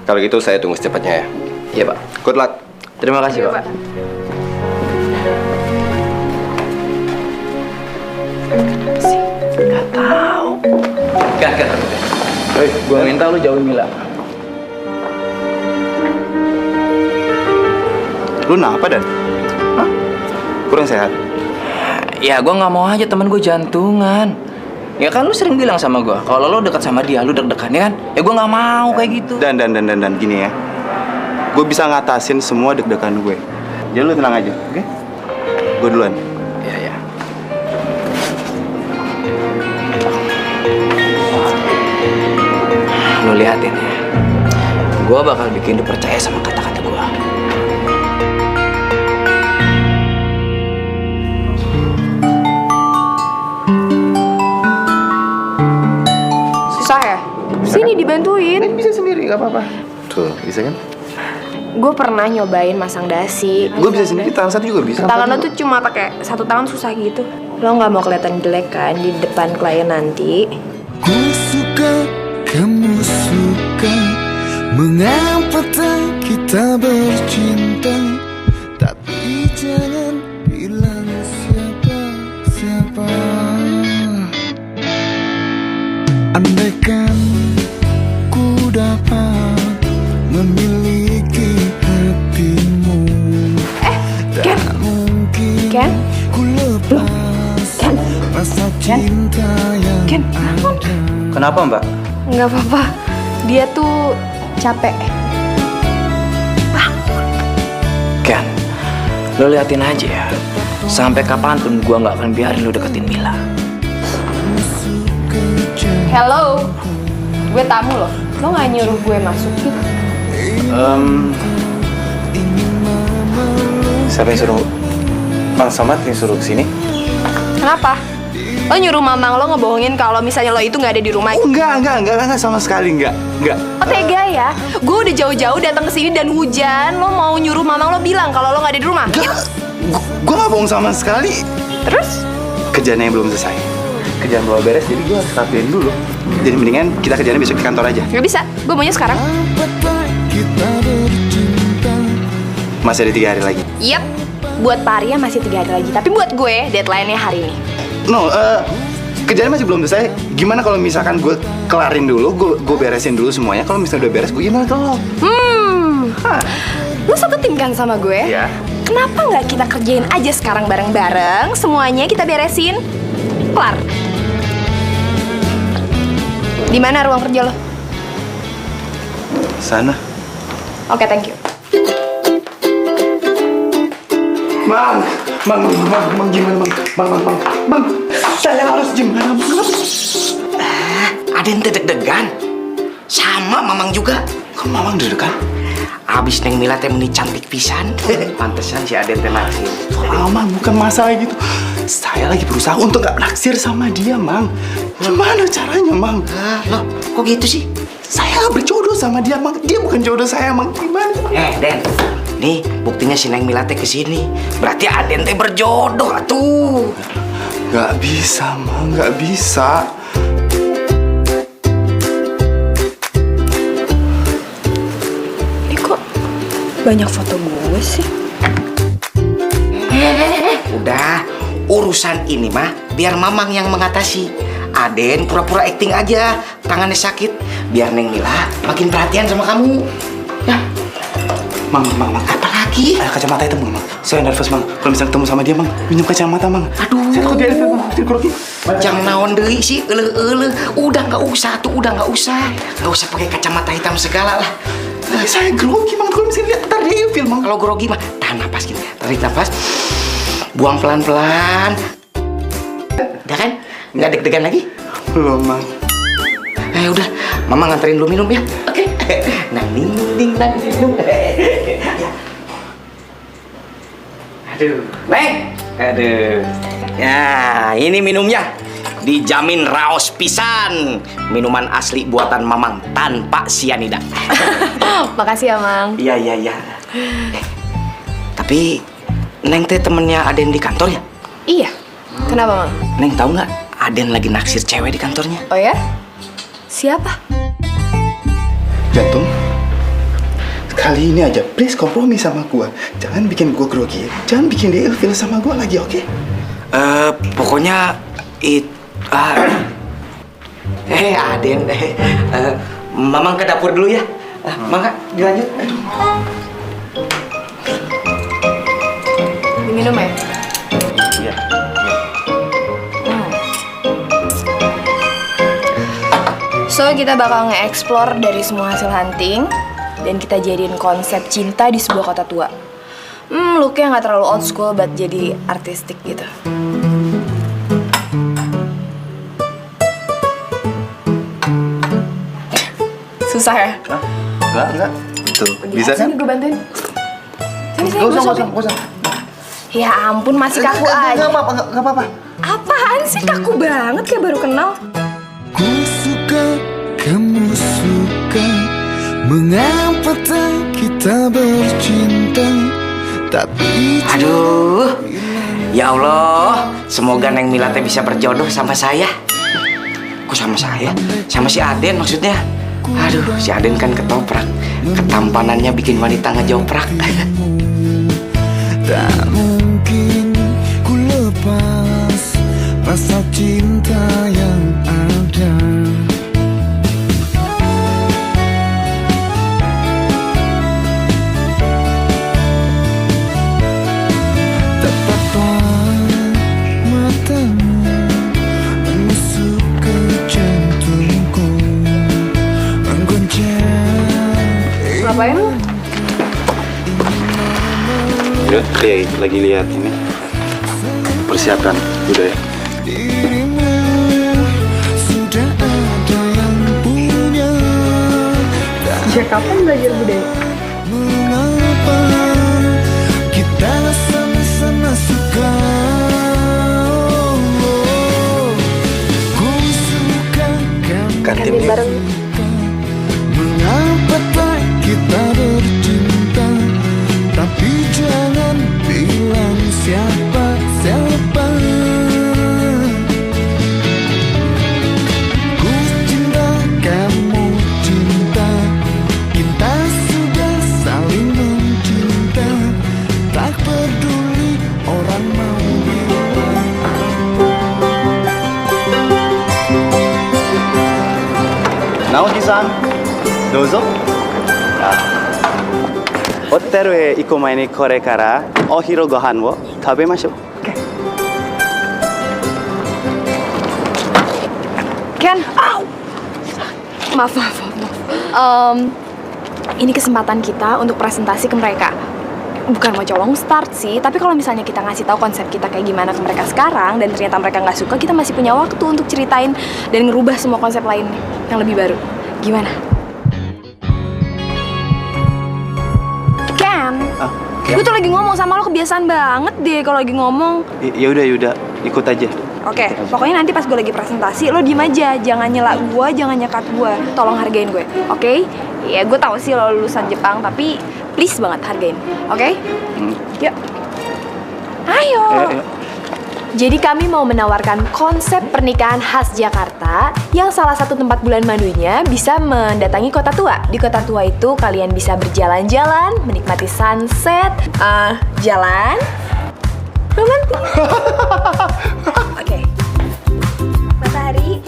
S8: Kalau gitu saya tunggu secepatnya ya.
S5: Iya, Pak.
S8: Good luck.
S5: Terima kasih,
S6: Iya,
S5: Pak.
S6: Pak.
S5: Gak tahu. Gak. Gue minta lu jauhin Mila.
S2: Lu kenapa, Dan? Hah? Kurang sehat?
S5: Ya, gue nggak mau aja temen gue jantungan. Ya kan lu sering bilang sama gue, kalau lu dekat sama dia, lu deg-degan ya kan? Ya gue nggak mau kayak gitu.
S2: Dan gini ya. Gue bisa ngatasin semua deg-degan gue. Jadi lu tenang aja, oke? Gue duluan.
S5: Iya. Lu liatin ya. Gue bakal bikin lu percaya sama kata-kata gue.
S6: Susah ya? Sini dibantuin.
S2: Bisa sendiri, gak apa-apa. Tuh, bisa kan?
S6: Gue pernah nyobain masang dasi.
S2: Gue bisa sendiri, tangan satu juga bisa.
S6: Tangan lo tuh cuma pakai satu tangan susah gitu. Lo nggak mau kelihatan jelek kan di depan klien nanti?
S1: Ku suka, kamu suka. Mengapa tak kita bercinta? Tapi jangan bilang siapa. Andaikan ku dapat memiliki hatimu,
S6: Ken.
S1: tak mungkin
S6: Ken?
S1: ku lepas rasa cinta yang ada.
S5: Kenapa, Mbak?
S6: Nggak apa-apa. Dia tuh capek.
S5: Ken, lu liatin aja ya. Sampai kapanpun gue nggak akan biarin lu deketin Mila.
S6: Hello, gue tamu loh. Lo nggak nyuruh gue masuk gitu?
S2: Siapa yang suruh? Mang Samad yang suruh kesini?
S6: Kenapa? Lo nyuruh mamang lo ngebohongin kalau misalnya lo itu nggak ada di rumah?
S2: Enggak, sama sekali enggak.
S6: Oh tega ya? Gue udah jauh-jauh datang ke sini dan hujan. Lo mau nyuruh mamang lo bilang kalau lo nggak ada di rumah?
S2: Gue gak bohong sama sekali.
S6: Terus?
S2: Kerjaannya belum selesai. Kerjaan belum beres, jadi gue harus rapiin dulu. Jadi mendingan kita kerjaannya besok di kantor aja.
S6: Gak bisa, gue maunya sekarang.
S1: Kita bercinta.
S2: Masih ada 3 hari lagi.
S6: Yap, buat Pak Arya masih 3 hari lagi. Tapi buat gue, deadline-nya hari ini.
S2: No, kerjaannya masih belum selesai. Gimana kalau misalkan gue kelarin dulu, gue beresin dulu semuanya. Kalau misalnya udah beres, gue email ke lo.
S6: Lo satu tim kan sama gue?
S2: Iya.
S6: Kenapa nggak kita kerjain aja sekarang bareng-bareng? Semuanya kita beresin. Kelar. Di mana ruang kerja lo?
S2: Sana.
S6: Oke, thank you.
S2: Mang, gimana, Mang, saya harus gimana, Mang?
S4: Ada yang deg-degan. Sama Mamang juga.
S2: Kok Mamang deg-degan?
S4: Abis Neng Mila teh meni cantik pisan. Pantesan si Aden teh naksir.
S2: Mang, bukan masalah gitu. Saya lagi berusaha untuk gak naksir sama dia, Mang. Gimana caranya, Mang?
S4: Loh, kok gitu sih?
S2: Saya berjodoh sama dia, Mang. Dia bukan jodoh saya, Mang. Gimana?
S4: Den, nih buktinya si Neng Mila teh kesini. Berarti Aden teh berjodoh atuh.
S2: Gak bisa, Mang. Gak bisa.
S6: Ini kok banyak foto gue sih?
S4: Udah, urusan ini mah biar Mamang yang mengatasi. Aden pura-pura acting aja, tangannya sakit. Biar Neng Mila makin perhatian sama kamu. Ya.
S2: Mang,
S4: Apa lagi?
S2: ada kacamata itu, Mang. Saya nervous, Mang. Kalau misalnya ketemu sama dia, Mang, minum kacamata, Mang.
S4: Aduh.
S2: Saya takut dia grogi.
S4: Jangan naon deui sih, euleuh. Udah nggak usah tuh, udah nggak usah. Nggak usah pakai kacamata hitam segala lah.
S2: Saya grogi, Mang. Kalau misalnya lihat, ntar dia ilfil, Mang.
S4: Kalau grogi mah tahan napas gini. Tarik napas. Buang pelan-pelan. Udah kan? Nggak deg-degan lagi?
S2: Belum, Mang.
S4: Udah, Mama nganterin lu minum ya. Oke. Nang ding nang minum. Aduh, Neng. Aduh. Ya, ini minumnya. Dijamin raos pisan. Minuman asli buatan Mamang tanpa sianida.
S6: Makasih ya, Mang.
S4: Iya. Tapi Neng teh temennya Aden di kantor ya?
S3: Iya. Kenapa, Mang?
S4: Neng tahu nggak? Aden lagi naksir cewek di kantornya.
S3: Oh ya? Siapa?
S2: Jantung, kali ini aja please kompromi sama gua. Jangan bikin gua grogi ya. Jangan bikin dia ilfeel sama gua lagi, oke?
S4: Pokoknya Aden, Mamang ke dapur dulu ya. Mangga, dilanjut.
S3: Diminum ya?
S2: Iya.
S6: So, kita bakal nge-explore dari semua hasil hunting dan kita jadiin konsep cinta di sebuah kota tua. Looknya nggak terlalu old school, but jadi artistik gitu. Susah ya?
S2: Enggak. Tuh, bisa kan?
S6: Sini gue bantuin. Sini,
S2: Gak usah.
S6: Ya ampun, masih kaku aja.
S2: Gak apa-apa.
S6: Apaan sih kaku banget kayak baru kenal?
S1: Ku suka, kamu suka. Mengapa tak kita bercinta? Tapi
S4: Aduh, ya Allah, semoga Neng Mila teh bisa berjodoh sama saya. Kok sama saya? Sama si Aden maksudnya. Aduh, si Aden kan ketoprak. Ketampanannya bikin wanita ngejoprak.
S1: tak mungkin ku lepas rasa cinta yang ada. Tataplah matamu menusuk ke jantungku, menggoncang.
S3: Ngapain lu?
S2: Yuk, lagi lihat ini. Persiapkan budaya.
S1: Dirimu sudah ada yang punya.
S3: Sejak kapan belajar budaya?
S1: Mengapa kita sama-sama suka? Ku suka kamu.
S2: Kantin yuk.
S3: bareng.
S1: Mengapa tak kita bercinta? Tapi jangan bilang siapa-siapa. Ku cinta, kamu cinta. Kita sudah saling mencinta. Tak peduli orang mau bilang.
S2: 直樹さん、どうぞ。ホテルへ行く前にこれからお昼ご飯を食べましょう。
S6: Ken, maaf. Ini kesempatan kita untuk presentasi ke mereka. Bukan mau colong start sih, tapi kalau misalnya kita ngasih tahu konsep kita kayak gimana ke mereka sekarang dan ternyata mereka nggak suka, kita masih punya waktu untuk ceritain dan ngerubah semua konsep lain yang lebih baru. Gimana? Ken, gue tuh lagi ngomong sama lo, kebiasaan banget deh kalau lagi ngomong.
S2: Ya udah, ikut aja.
S6: Oke, pokoknya nanti pas gue lagi presentasi, lo diem aja, jangan nyela gue, jangan nyekat gue, tolong hargain gue, oke? Ya gue tahu sih lo lulusan Jepang, tapi please banget hargain, oke? Yuk, ayo.
S3: Jadi kami mau menawarkan konsep pernikahan khas Jakarta yang salah satu tempat bulan madunya bisa mendatangi kota tua. Di kota tua itu kalian bisa berjalan-jalan, menikmati sunset, jalan, romantis. Oke. Matahari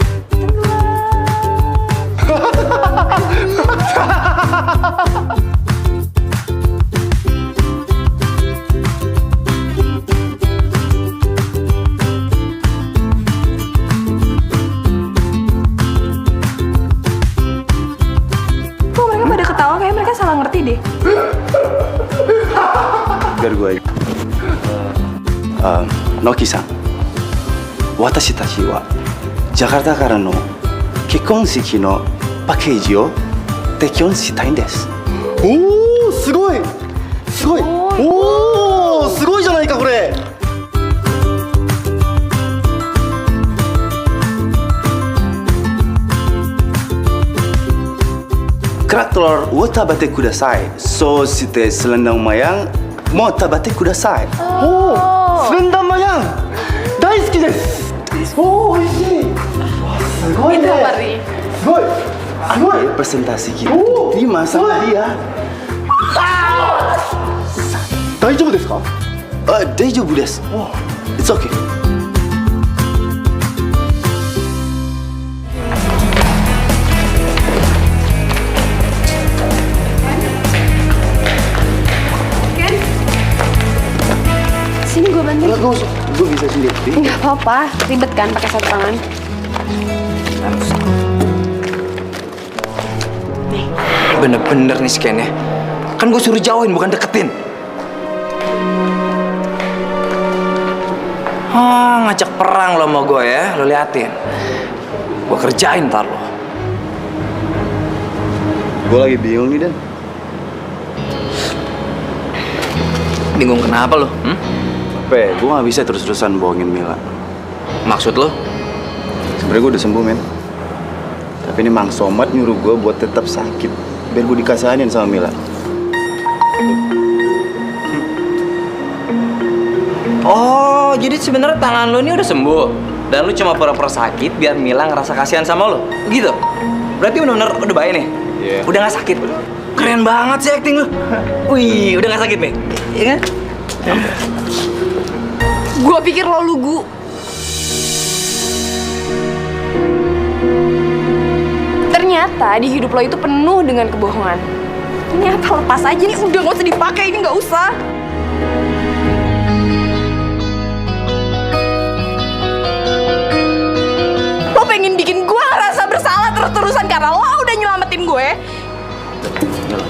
S6: Kok mereka pada ketawa, kayak mereka salah ngerti deh.
S2: Biar gue aja. Noki-san, 私たちはジャカルタからの結婚式のパッケージを提供したいんです。おお、すごいおお、すごいじゃないかこれ。Kerak telur tabate kudasai. So site selendang mayang mau tabate kudasai. Oh, selendang mayang. Oh, ini. Gue
S6: Itu Pari.
S2: Gue. Presentasi kita terima sama dia. Daijoubu desu ka? Daijoubu desu. It's okay.
S3: Sini gue bantu.
S2: Enggak usah, gue bisa sendiri.
S3: Nggak apa-apa, ribet kan pakai satu tangan.
S5: Bener-bener nih scan-nya. Kan gue suruh jauhin, bukan deketin. Ngajak perang lo sama gue ya, lo liatin. Gue kerjain ntar lo.
S2: Gue lagi bingung nih, Dan.
S5: Bingung kenapa lo?
S2: Gue gak bisa terus-terusan bohongin Mila.
S5: Maksud lo?
S2: Sebenernya gue udah sembuh, men. Tapi ini Mang Somad nyuruh gue buat tetap sakit biar gue dikasanin sama Mila.
S5: Oh, jadi sebenarnya tangan lo ini udah sembuh dan lo cuma pura-pura sakit biar Mila ngerasa kasihan sama lo, begitu? Berarti benar-benar udah baik nih?
S2: Iya.
S5: Udah nggak sakit? Keren banget sih acting lo. Wih, udah nggak sakit nih? Iya kan?
S6: Gue pikir lo lugu. Ternyata di hidup lo itu penuh dengan kebohongan. Ini apa, lepas aja nih, udah gak usah dipakai, ini gak usah. Lo pengen bikin gue ngerasa bersalah terus-terusan karena lo udah nyelamatin gue.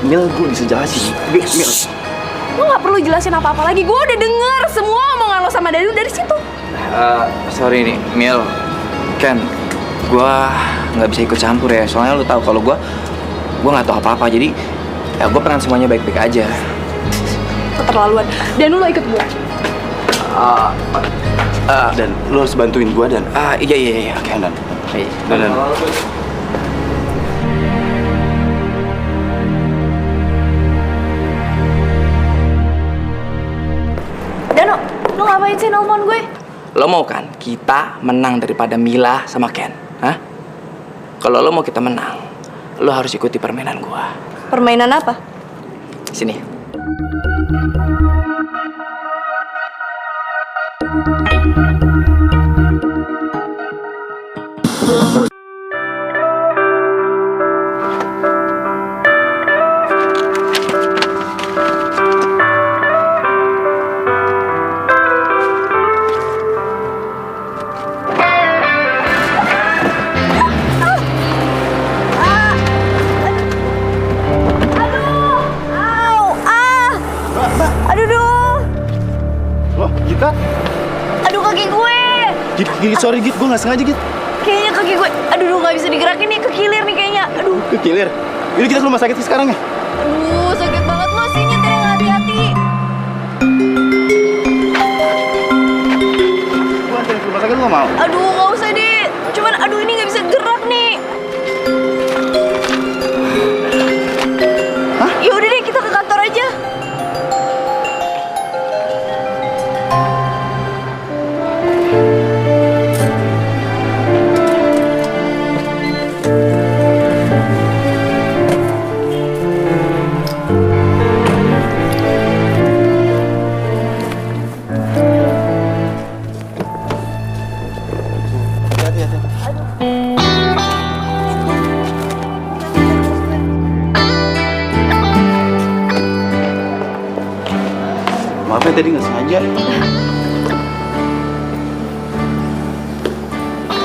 S2: Mil, gue bisa jelasin. Mil.
S6: Lo gak perlu jelasin apa-apa lagi, gue udah denger semua omongan lo sama Daniel dari situ.
S5: Sorry nih, Mil, Ken, gue nggak bisa ikut campur ya. Soalnya lo tahu kalau gue nggak tahu apa-apa. Jadi ya gue pengen semuanya baik-baik aja.
S6: Keterlaluan. Dan lo ikut gue.
S2: Dan lo harus bantuin gue, Dan.
S5: Iya.
S2: Oke, Dan.
S5: Dan.
S6: Dano, lo ngapain sih nelfon gue?
S5: Lo mau kan kita menang daripada Mila sama Ken? Hah? Kalau lo mau kita menang, lo harus ikuti permainan gua.
S6: Permainan apa?
S5: Sini.
S2: Sorry, Git. Gue nggak sengaja, Git.
S6: Kayaknya kaki gue, aduh nggak bisa digerakin nih, kekilir nih kayaknya. Aduh.
S2: Kekilir? Yaudah kita ke rumah sakit sekarang ya.
S6: Aduh, sakit banget lo sih, nyetir yang hati-hati.
S2: Gue anterin ke rumah sakit, lu nggak mau?
S6: Aduh, nggak usah deh. Cuman, aduh ini nggak bisa gerak nih.
S2: Hah?
S6: Yaudah deh, kita ke kantor aja.
S2: Maaf ya, tadi nggak sengaja.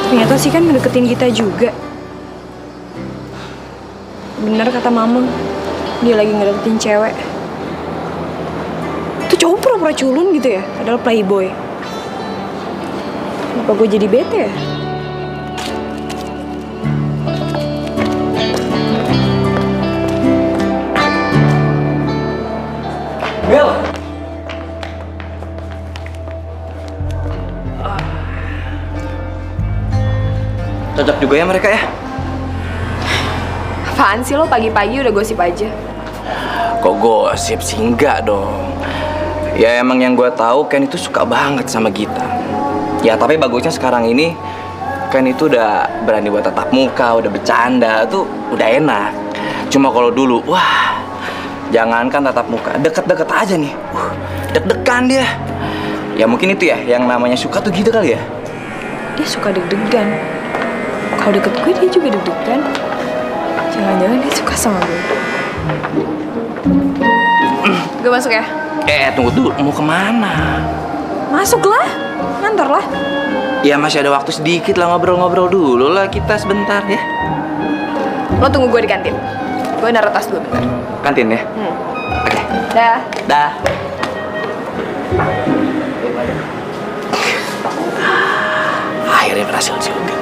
S6: Ternyata sih kan ngedeketin kita juga. Bener kata Mamang, dia lagi ngedeketin cewek. Tuh cowok pura-pura culun gitu ya, padahal playboy. Kenapa gue jadi bete ya?
S5: Mil! Cocok juga ya mereka ya?
S3: Apaan sih lo pagi-pagi udah gosip aja?
S5: Kok gosip sih? Enggak dong. Ya emang yang gue tahu Ken itu suka banget sama Gita. Ya tapi bagusnya sekarang ini Ken itu udah berani buat tatap muka, udah bercanda tuh udah enak. Cuma kalau dulu, wah, jangankan tatap muka, deket-deket aja nih, deg-degan dia. Ya mungkin itu ya, yang namanya suka tuh gitu kali ya.
S3: Dia suka deg-degan. Kalau deket gue dia juga deg-degan. Jangan-jangan dia suka sama gue. Gue masuk ya?
S5: Tunggu dulu, mau kemana?
S3: Masuklah, ngantor lah.
S5: Ya masih ada waktu sedikit lah, ngobrol-ngobrol dulu lah kita sebentar ya.
S3: Lo tunggu gue di kantin. Gue naruh tas dulu bentar.
S5: Kantin ya? Oke.
S3: Dah.
S5: Dah. Akhirnya berhasil juga.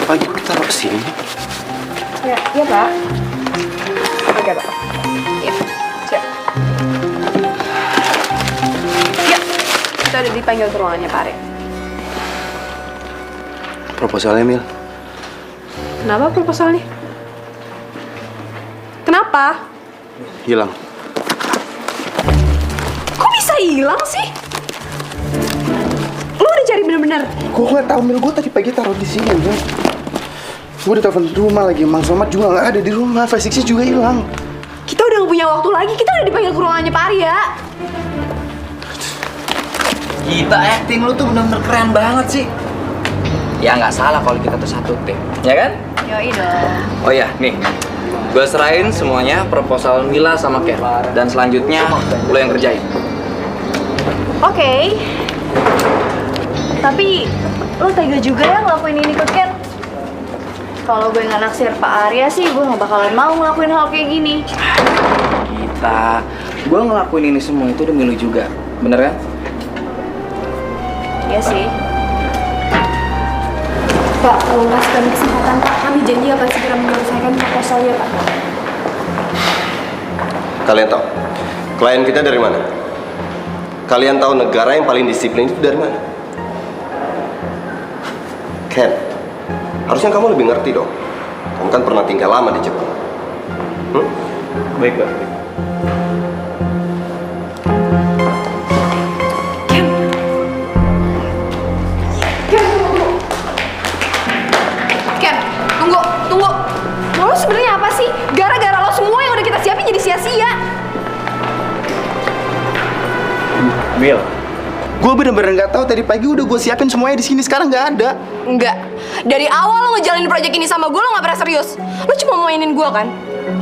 S2: Pagi kita taruh sini.
S3: Ya, iya Pak. Oke Pak. Iya, siap. Ya, kita udah dipanggil ke ruangannya Pak Arya.
S2: Proposalnya, Mil.
S3: Kenapa proposalnya? Kenapa?
S2: Hilang.
S3: Kok bisa hilang sih? Lu udah cari bener-bener?
S2: Gue nggak tahu, Mil. Gue tadi pagi taruh di sini, Mil. Gue udah telepon rumah lagi, Mang Somad juga nggak ada di rumah, V6 juga hilang.
S3: Kita udah gak punya waktu lagi, kita udah dipanggil ke ruangannya Pak Arya.
S5: Kita acting lu tuh bener-bener keren banget sih. Ya nggak salah kalau kita tuh satu tim, ya kan?
S3: Yoi dong.
S5: Oh iya, nih, gue serahin semuanya proposal Mila sama Ken. Dan selanjutnya lo yang kerjain.
S6: Oke. Tapi lo tega juga ya ngelakuin ini ke Ken? Kalau gue nggak naksir Pak Arya sih, gue nggak bakalan mau ngelakuin hal kayak gini.
S5: Gue ngelakuin ini semua itu demi lu juga, bener kan?
S6: Iya sih.
S3: Pak, tolong kasih kami kesempatan Pak. Kami janji akan segera menyelesaikan proposalnya Pak.
S8: Kalian tahu, klien kita dari mana? Kalian tahu negara yang paling disiplin itu dari mana? Ken, harusnya kamu lebih ngerti dong. Kamu kan pernah tinggal lama di Jepang.
S5: Baik, Pak.
S6: Ken, tunggu. Lo sebenarnya apa sih? Gara-gara lo semua yang udah kita siapin jadi sia-sia.
S2: Mil, gue bener-bener nggak tahu tadi pagi udah gue siapin semuanya di sini, sekarang nggak ada.
S6: Enggak. Dari awal lo ngejalanin proyek ini sama gue, lo gak pernah serius. Lo cuma mau mainin gue kan?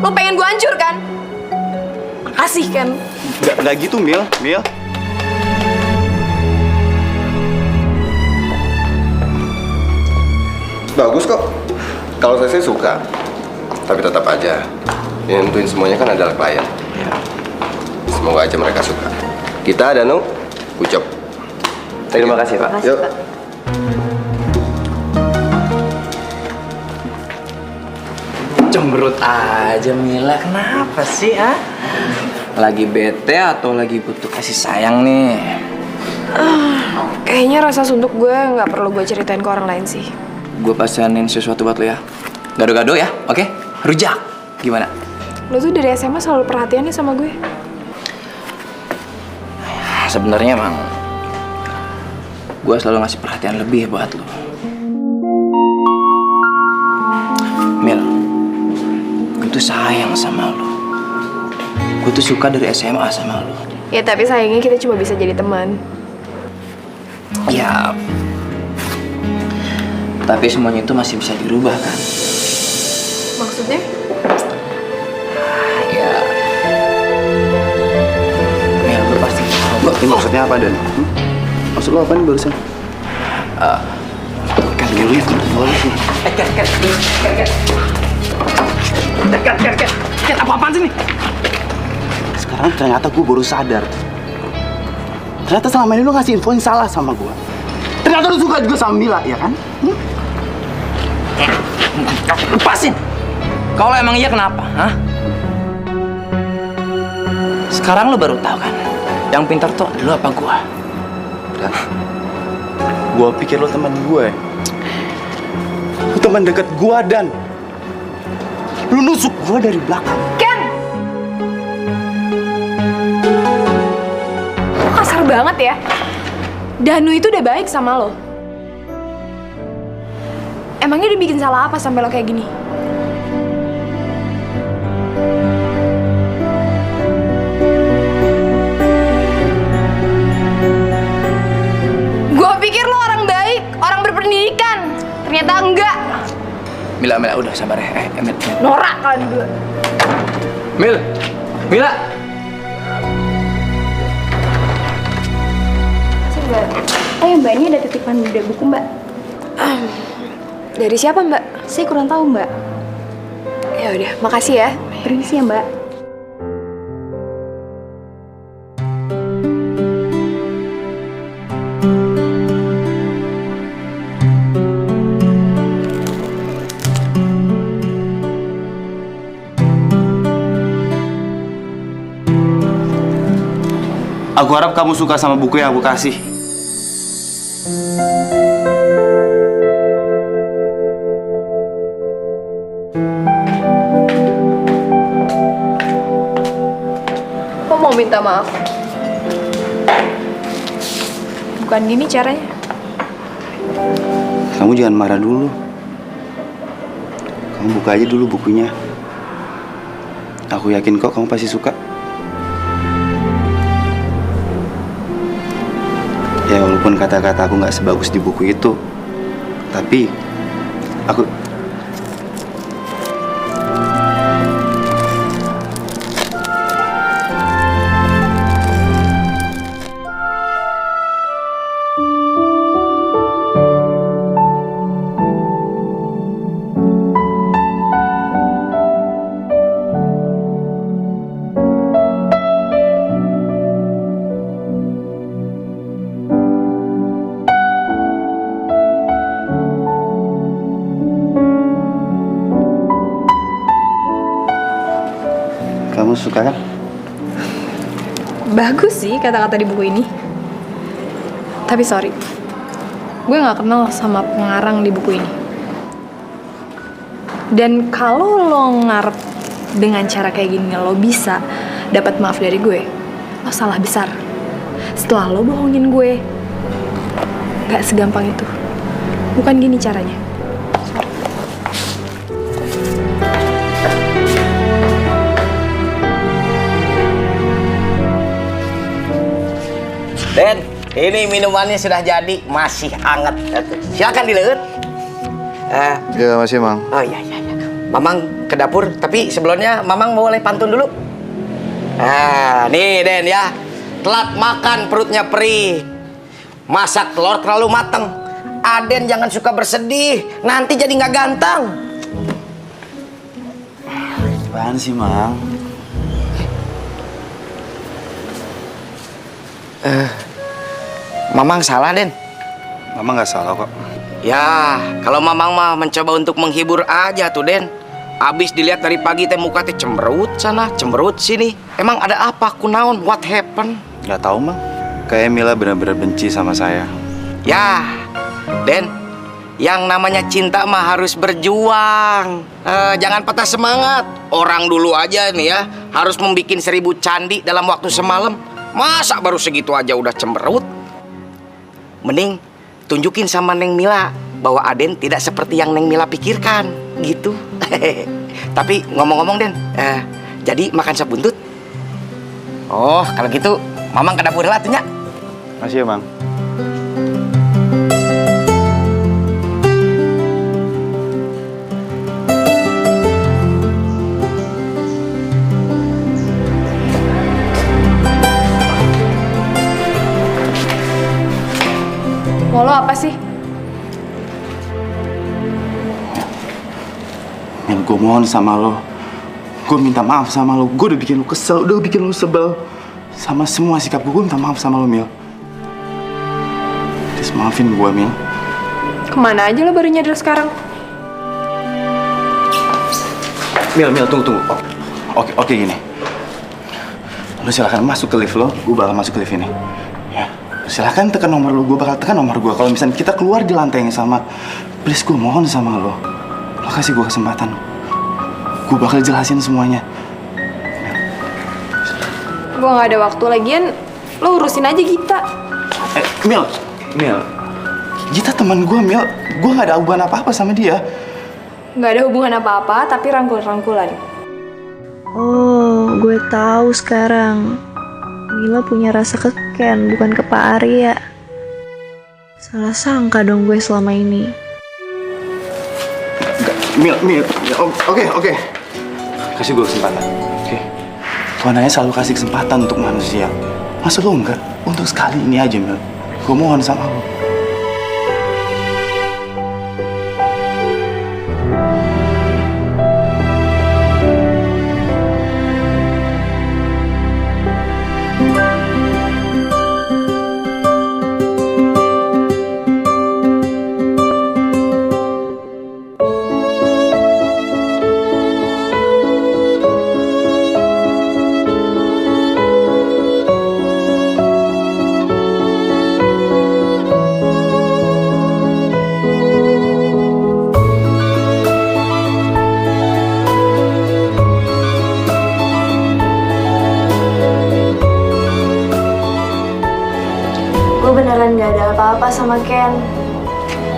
S6: Lo pengen gue hancur kan? Makasih, Ken.
S2: Nggak gitu, Mil.
S8: Bagus kok. Kalau saya sih suka. Tapi tetap aja, yang nentuin semuanya kan adalah klien. Semoga aja mereka suka. Kita ada ucap.
S5: Terima kasih, Pak.
S8: Yuk.
S5: Cemberut aja Mila, kenapa sih, ah? Lagi bete atau lagi butuh kasih sayang nih?
S3: Kayaknya rasa suntuk gue nggak perlu gue ceritain ke orang lain sih.
S5: Gue pesanin sesuatu buat lo ya. Gado-gado ya, oke? Rujak, gimana?
S3: Lo tuh dari SMA selalu perhatian nih sama gue.
S5: Sebenarnya emang gue selalu ngasih perhatian lebih buat lo. Mil, gue tuh sayang sama lo. Gue tuh suka dari SMA sama lo.
S3: Ya tapi sayangnya kita cuma bisa jadi teman.
S5: Ya, tapi semuanya itu masih bisa dirubah kan?
S3: Maksudnya?
S5: Ya, Mil, lo pasti tahu.
S2: Ini maksudnya apa, Dan? Maksud lo apa nih barusan?
S5: Kan dulu ya, Ken, apa-apaan sih nih?
S2: Sekarang ternyata gue baru sadar. Ternyata selama ini lo ngasih info yang salah sama gue. Ternyata lo suka juga sama Mila, ya kan?
S5: Lepasin! Kalau emang iya kenapa, hah? Sekarang lo baru tahu kan? Yang pintar tuh lo apa gua?
S2: Dan gue pikir lo teman gue. Lo teman dekat gue, Dan. Lo nusuk gue dari belakang.
S6: Ken! Lo kasar banget ya. Danu itu udah baik sama lo. Emangnya dia bikin salah apa sampai lo kayak gini? Gue pikir lo orang baik, orang berpendidikan. Ternyata enggak.
S5: Mila, udah sabar ya. Mil.
S6: Norak kalian berdua.
S5: Mila.
S7: Mbak. Mbak, ini ada titipan buku, Mbak.
S3: Dari siapa, Mbak?
S7: Saya kurang tahu, Mbak.
S3: Ya udah, makasih ya.
S7: Permisi ya, Mbak.
S2: Aku harap kamu suka sama buku yang aku kasih.
S6: Lo mau minta maaf? Bukan gini caranya.
S2: Kamu jangan marah dulu. Kamu buka aja dulu bukunya. Aku yakin kok kamu pasti suka. Ya walaupun kata-kata aku nggak sebagus di buku itu, tapi aku... Kamu suka kan?
S6: Bagus sih kata-kata di buku ini. Tapi sorry, gue gak kenal sama pengarang di buku ini. Dan kalau lo ngarep dengan cara kayak gini lo bisa dapat maaf dari gue, lo salah besar. Setelah lo bohongin gue, gak segampang itu. Bukan gini caranya.
S4: Den, ini minumannya sudah jadi, masih hangat. Silakan dileut.
S2: Ya masih, Mang.
S4: Oh iya. Mamang ke dapur, tapi sebelumnya Mamang boleh pantun dulu. Nih Den ya, telat makan perutnya perih, masak telur terlalu mateng. Aden jangan suka bersedih, nanti jadi nggak ganteng.
S2: Apaan sih, Mang?
S4: Mamang salah, Den.
S2: Mama nggak salah kok.
S4: Ya, kalau Mamang mah mencoba untuk menghibur aja tuh, Den. Abis dilihat dari pagi teh muka teh cemberut sana, cemberut sini. Emang ada apa? Kunaon? What happened?
S2: Nggak tahu, Mang. Kayak Mila benar-benar benci sama saya.
S4: Ya, Den. Yang namanya cinta mah harus berjuang. Jangan patah semangat. Orang dulu aja nih ya, harus membuat 1000 candi dalam waktu semalam. Masa baru segitu aja udah cemberut? Mending tunjukin sama Neng Mila bahwa Aden tidak seperti yang Neng Mila pikirkan, gitu. Tapi ngomong-ngomong Den, jadi makan sop buntut? Oh, kalau gitu Mamang ke dapur lah tuh nya.
S2: Masih ya, Mang.
S6: Mau lo apa sih?
S2: Mil, gue mohon sama lo. Gue minta maaf sama lo. Gue udah bikin lo kesel, udah bikin lo sebel. Sama semua sikap gue minta maaf sama lo, Mil. Please maafin gue, Mil.
S6: Kemana aja lo baru nyadar sekarang?
S2: Mil, tunggu. Oke, gini. Lo silahkan masuk ke lift lo. Gue bakal masuk ke lift ini. Ya. Silahkan tekan nomor lo. Gue bakal tekan nomor gue. Kalau misalnya kita keluar di lantai yang sama, please gue mohon sama lo. Lo kasih gue kesempatan. Gue bakal jelasin semuanya.
S3: Gue gak ada waktu lagian. Lo urusin aja Gita.
S2: Mil, Gita teman gue, Mil. Gue gak ada hubungan apa-apa sama dia.
S3: Gak ada hubungan apa-apa, tapi rangkul-rangkulan.
S12: Oh, gue tahu sekarang. Mila punya rasa ke Ken, bukan ke Pak Arya. Salah sangka dong gue selama ini.
S2: Mil, oke. Kasih gue kesempatan, oke? Tuhan aja selalu kasih kesempatan untuk manusia. Masa lo enggak? Untuk sekali ini aja, Mil. Gue mohon sama lo.
S12: Gue beneran gak ada apa-apa sama Ken.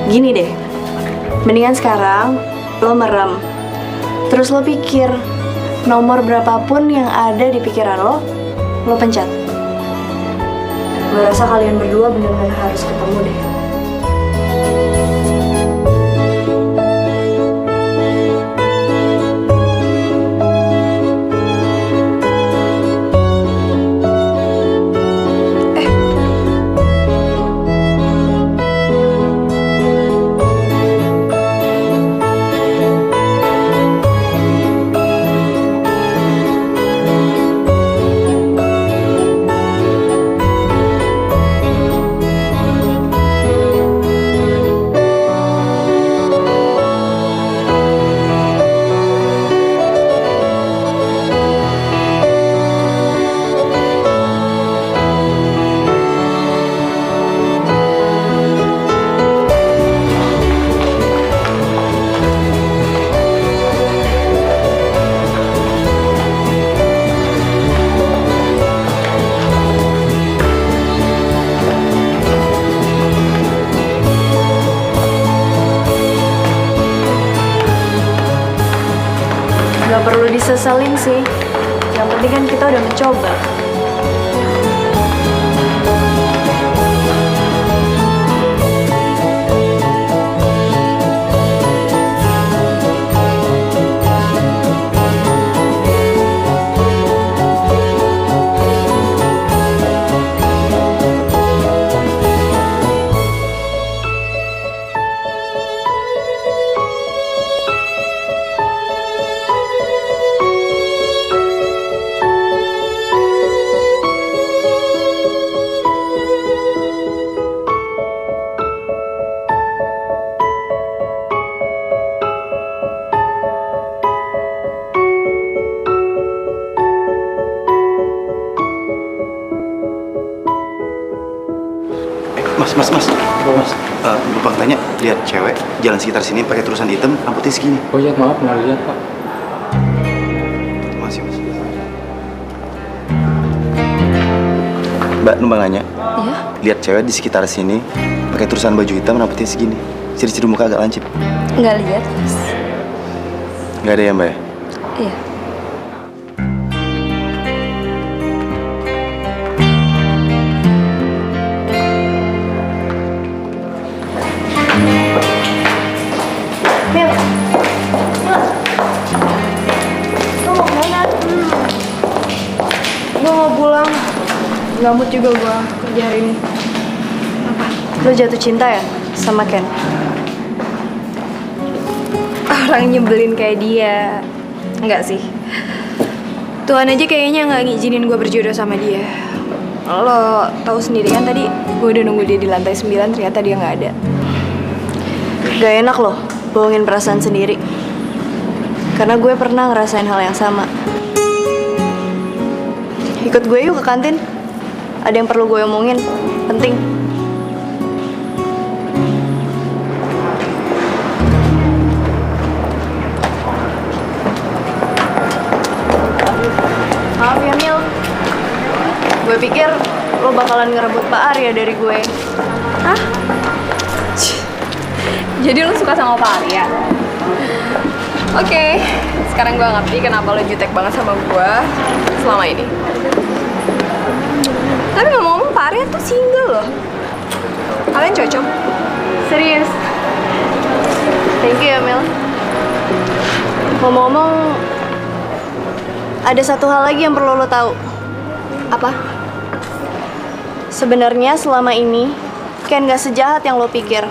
S12: Gini deh, mendingan sekarang lo merem. Terus lo pikir nomor berapapun yang ada di pikiran lo pencet. Gue rasa kalian berdua bener-bener harus ketemu deh. Gak perlu diseselin sih. Yang penting kan kita udah mencoba.
S2: Mas. Bang tanya, lihat cewek jalan sekitar sini pakai terusan hitam, rambutnya segini.
S11: Oh iya, maaf, nggak lihat, Pak.
S2: Masih, Mas. Mbak, numpang nanya.
S12: Iya?
S2: Lihat cewek di sekitar sini pakai terusan baju hitam, rambutnya segini. Ciri-ciri muka agak lancip.
S12: Nggak lihat.
S2: Nggak ada ya, Mbak?
S12: Iya. Gak mood juga gue kerja hari ini. Apa? Lo jatuh cinta ya sama Ken?
S3: Orang nyebelin kayak dia. Enggak sih. Tuhan aja kayaknya gak ngizinin gue berjodoh sama dia. Lo tahu sendiri kan tadi gue udah nunggu dia di lantai 9, ternyata dia gak ada.
S12: Gak enak loh bohongin perasaan sendiri. Karena gue pernah ngerasain hal yang sama. Ikut gue yuk ke kantin. Ada yang perlu gue omongin, penting. Maaf ya, Mil. pikir lo bakalan ngerebut Pak Arya dari gue.
S6: Hah? Jadi lo suka sama Pak Arya? Oke, sekarang gue ngerti kenapa lo jutek banget sama gue selama ini. Tapi ngomong-ngomong, Pak Arya tuh single loh. Kalian cocok?
S12: Serius. Thank you ya, Mel. Ngomong-ngomong, ada satu hal lagi yang perlu lo tahu.
S6: Apa?
S12: Sebenarnya selama ini Ken gak sejahat yang lo pikir.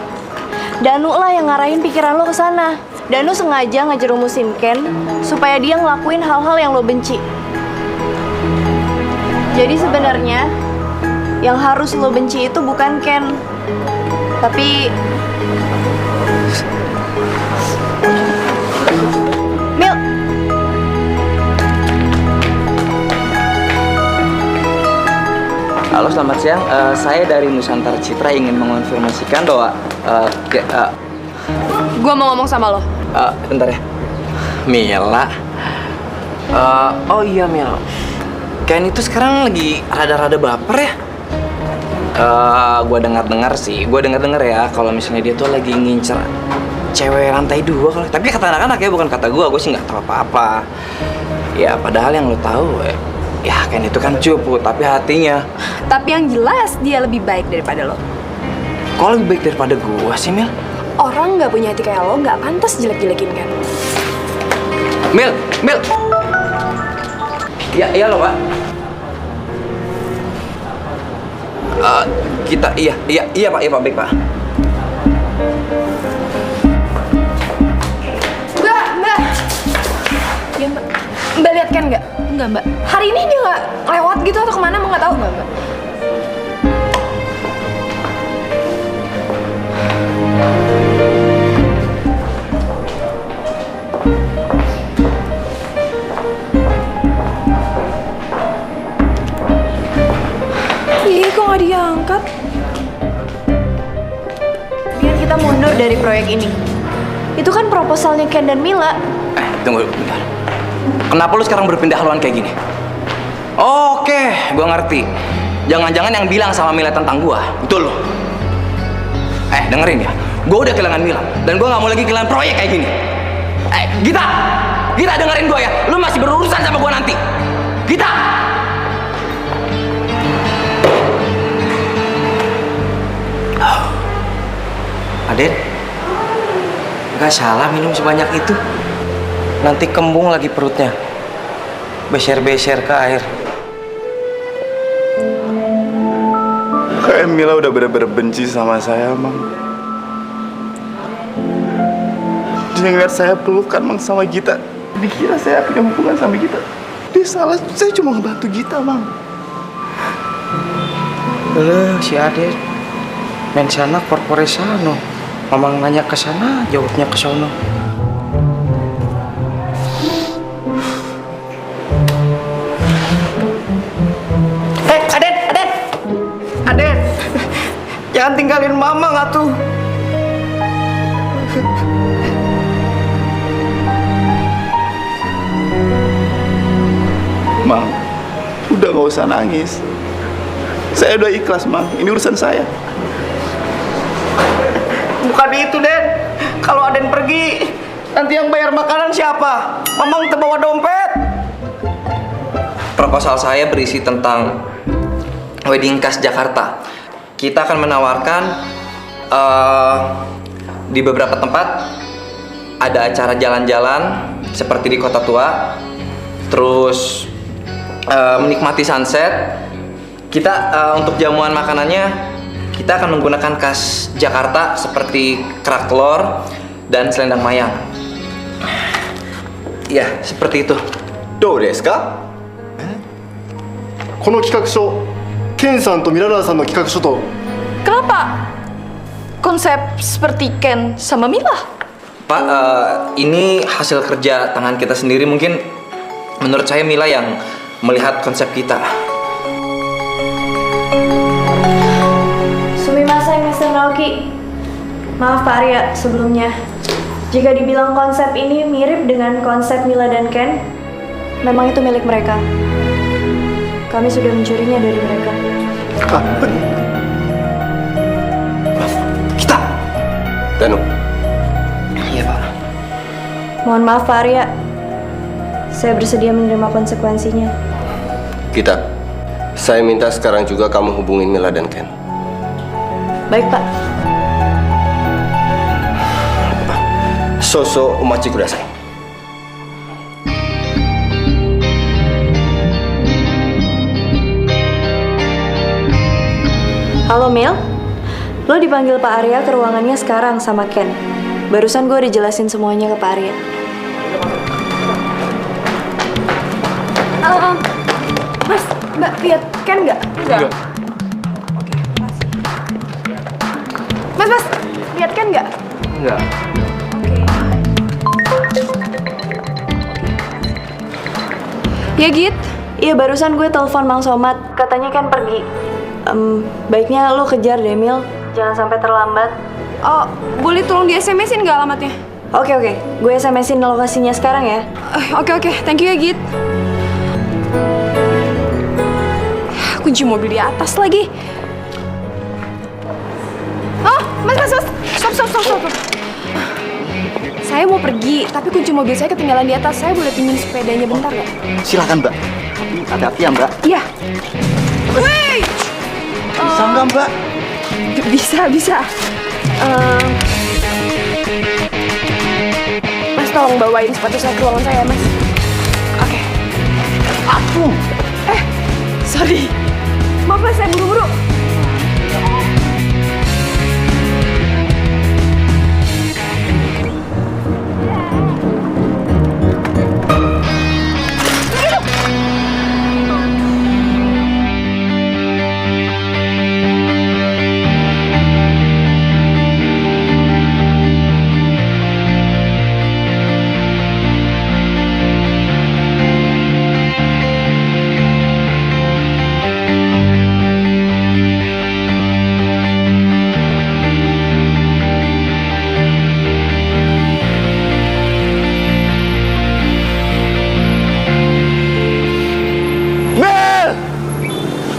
S12: Danu lah yang ngarahin pikiran lo ke sana. Danu sengaja ngejerumusin Ken supaya dia ngelakuin hal-hal yang lo benci. Jadi sebenarnya yang harus lo benci itu bukan Ken, tapi Mil.
S5: Halo, selamat siang. Saya dari Nusantara Citra ingin mengonfirmasikan bahwa
S6: Gue mau ngomong sama lo.
S5: bentar ya. Mila. Oh iya Mil. Ken itu sekarang lagi rada-rada baper ya. Gue dengar sih. Gue dengar ya kalau misalnya dia tuh lagi ngincer cewek lantai 2 kalau. Tapi kata anak-anak ya, bukan kata gue. Gue sih nggak tahu apa-apa. Ya padahal yang lo tahu ya Ken itu kan cupu, tapi hatinya.
S6: Tapi yang jelas dia lebih baik daripada lo.
S5: Kok lebih baik daripada gue sih Mil?
S6: Orang nggak punya hati kayak lo nggak pantas jelek-jelekin kan?
S5: Mil. Iya loh Pak. Iya Pak, baik Pak.
S6: Mbak. Ya Mbak. Mbak lihat kan nggak? Enggak Mbak. Hari ini dia nggak lewat gitu atau kemana? Mbak nggak tahu Mbak. Ih, kok nggak diangkat?
S12: Biar kita mundur dari proyek ini. Itu kan proposalnya Ken dan Mila.
S5: Tunggu bentar. Kenapa lu sekarang berpindah haluan kayak gini? Oke, gua ngerti. Jangan-jangan yang bilang sama Mila tentang gua itu lo. Dengerin ya. Gua udah kehilangan Mila dan gua nggak mau lagi kehilangan proyek kayak gini. Gita dengerin gua ya. Lu masih berurusan sama gua nanti. Gita. Aden, gak salah minum sebanyak itu. Nanti kembung lagi perutnya. Beser-beser ke air.
S2: Kayak Mila udah bener-bener benci sama saya, Mang. Dia ngeliat saya pelukan, Mang, sama Gita. Dikira saya punya hubungan sama Gita. Dia salah, saya cuma ngebantu Gita, Mang.
S5: Si Aden main sana korpore sano. Mamang nanya ke sana, jawabnya ke sono.
S4: Aden, jangan tinggalin Mama nggak tuh?
S2: Mang, udah gak usah nangis. Saya udah ikhlas, Mang. Ini urusan saya.
S4: Bukan itu, Den. Kalau Aden pergi, nanti yang bayar makanan siapa? Mamang terbawa dompet.
S5: Proposal saya berisi tentang Wedding Cast Jakarta. Kita akan menawarkan di beberapa tempat ada acara jalan-jalan seperti di Kota Tua, terus menikmati sunset. Kita untuk jamuan makanannya kita akan menggunakan khas Jakarta seperti kerak telur dan selendang mayang. Ya, seperti itu.
S8: どうですか?
S13: この企画書、ケンさんとミララーさんの企画書と
S6: Kenapa konsep seperti Ken sama Mila?
S5: Pak, ini hasil kerja tangan kita sendiri. Mungkin menurut saya Mila yang melihat konsep kita.
S12: Sumimasen, Mr. Naoki. Maaf Pak Arya sebelumnya. Jika dibilang konsep ini mirip dengan konsep Mila dan Ken, memang itu milik mereka. Kami sudah mencurinya dari mereka.
S8: Kita. Danu.
S5: Iya, Pak.
S12: Mohon maaf Pak Arya. Saya bersedia menerima konsekuensinya.
S8: Kita. Saya minta sekarang juga kamu hubungin Mila dan Ken.
S12: Baik Pak.
S8: Soso umachi kudasai.
S12: Halo Mil, lo dipanggil Pak Arya ke ruangannya sekarang sama Ken. Barusan gue udah jelasin semuanya ke Pak Arya.
S6: Mas, Mbak lihat Ken nggak?
S11: Enggak.
S6: Mas, lihat Ken nggak?
S5: Enggak.
S6: Ya Git.
S12: Iya barusan gue telepon Mang Somat, katanya Ken pergi. Baiknya lo kejar deh Mil, jangan sampai terlambat.
S6: Oh, boleh tolong di SMS-in nggak alamatnya?
S12: Oke, gue SMS-in lokasinya sekarang ya.
S6: Oke, thank you ya Git. Kunci mobil di atas lagi. Oh, mas, stop. Saya mau pergi, tapi kunci mobil saya ketinggalan di atas. Saya boleh pinjam sepedanya bentar nggak?
S2: Silakan, Mbak. Hati-hati ya, Mbak.
S6: Iya. Wait.
S2: Bisa nggak, Mbak?
S6: Bisa. Mas tolong bawain sepatu saya ke ruangan saya, Mas. Oke.
S2: Aduh.
S6: Sorry. Maaf Mas, saya buru-buru.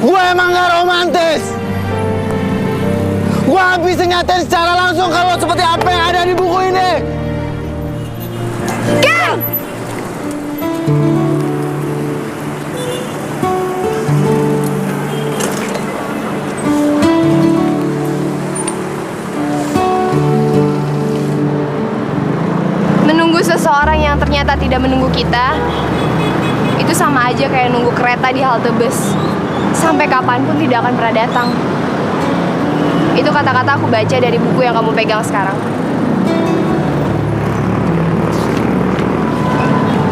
S1: Gue emang gak romantis. Gue gak bisa nyatain secara langsung kalau seperti apa yang ada di buku ini.
S6: Ken! Menunggu seseorang yang ternyata tidak menunggu kita, itu sama aja kayak nunggu kereta di halte bus. Sampai kapanpun tidak akan pernah datang. Itu kata-kata aku baca dari buku yang kamu pegang sekarang.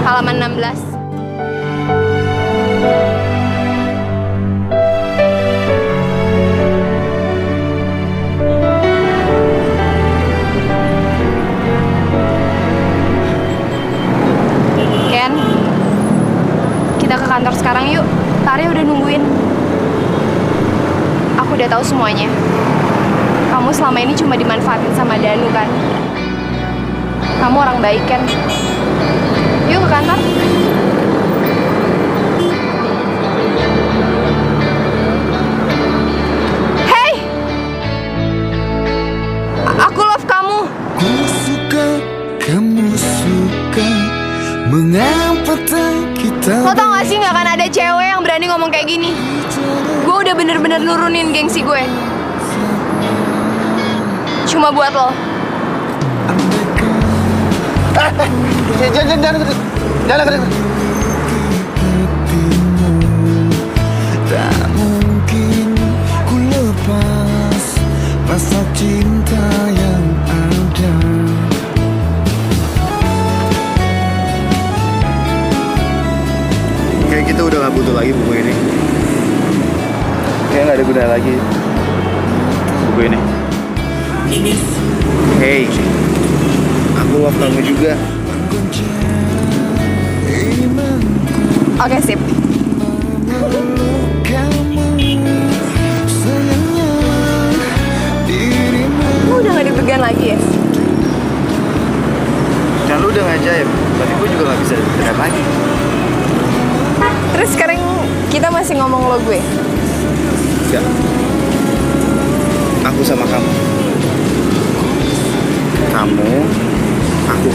S6: Halaman 16. Ken, kita ke kantor sekarang yuk. Tari udah nungguin. Aku udah tahu semuanya. Kamu selama ini cuma dimanfaatin sama Danu kan? Kamu orang baik kan? Yuk ke kantor. Hey! Aku love kamu.
S1: Ku suka, kamu suka. Mengapa tak kita?
S6: Lo tau gak sih gak akan ada cewek yang berani ngomong kayak gini? Gue udah bener-bener nurunin gengsi gue. Cuma buat lo.
S1: Jangan. Tak mungkin ku lepas rasa cinta yang ada.
S2: Kayak kita udah gak butuh lagi buku ini. Kayak gak ada guna lagi buku ini. Hey, aku love kamu juga.
S6: Oke, sip. Lu udah gak dipegang lagi ya?
S2: Dan lu udah ngajaib, berarti gue juga gak bisa dekat lagi.
S6: Terus sekarang kita masih ngomong lo gue?
S2: Enggak. Aku sama kamu. Kamu, aku.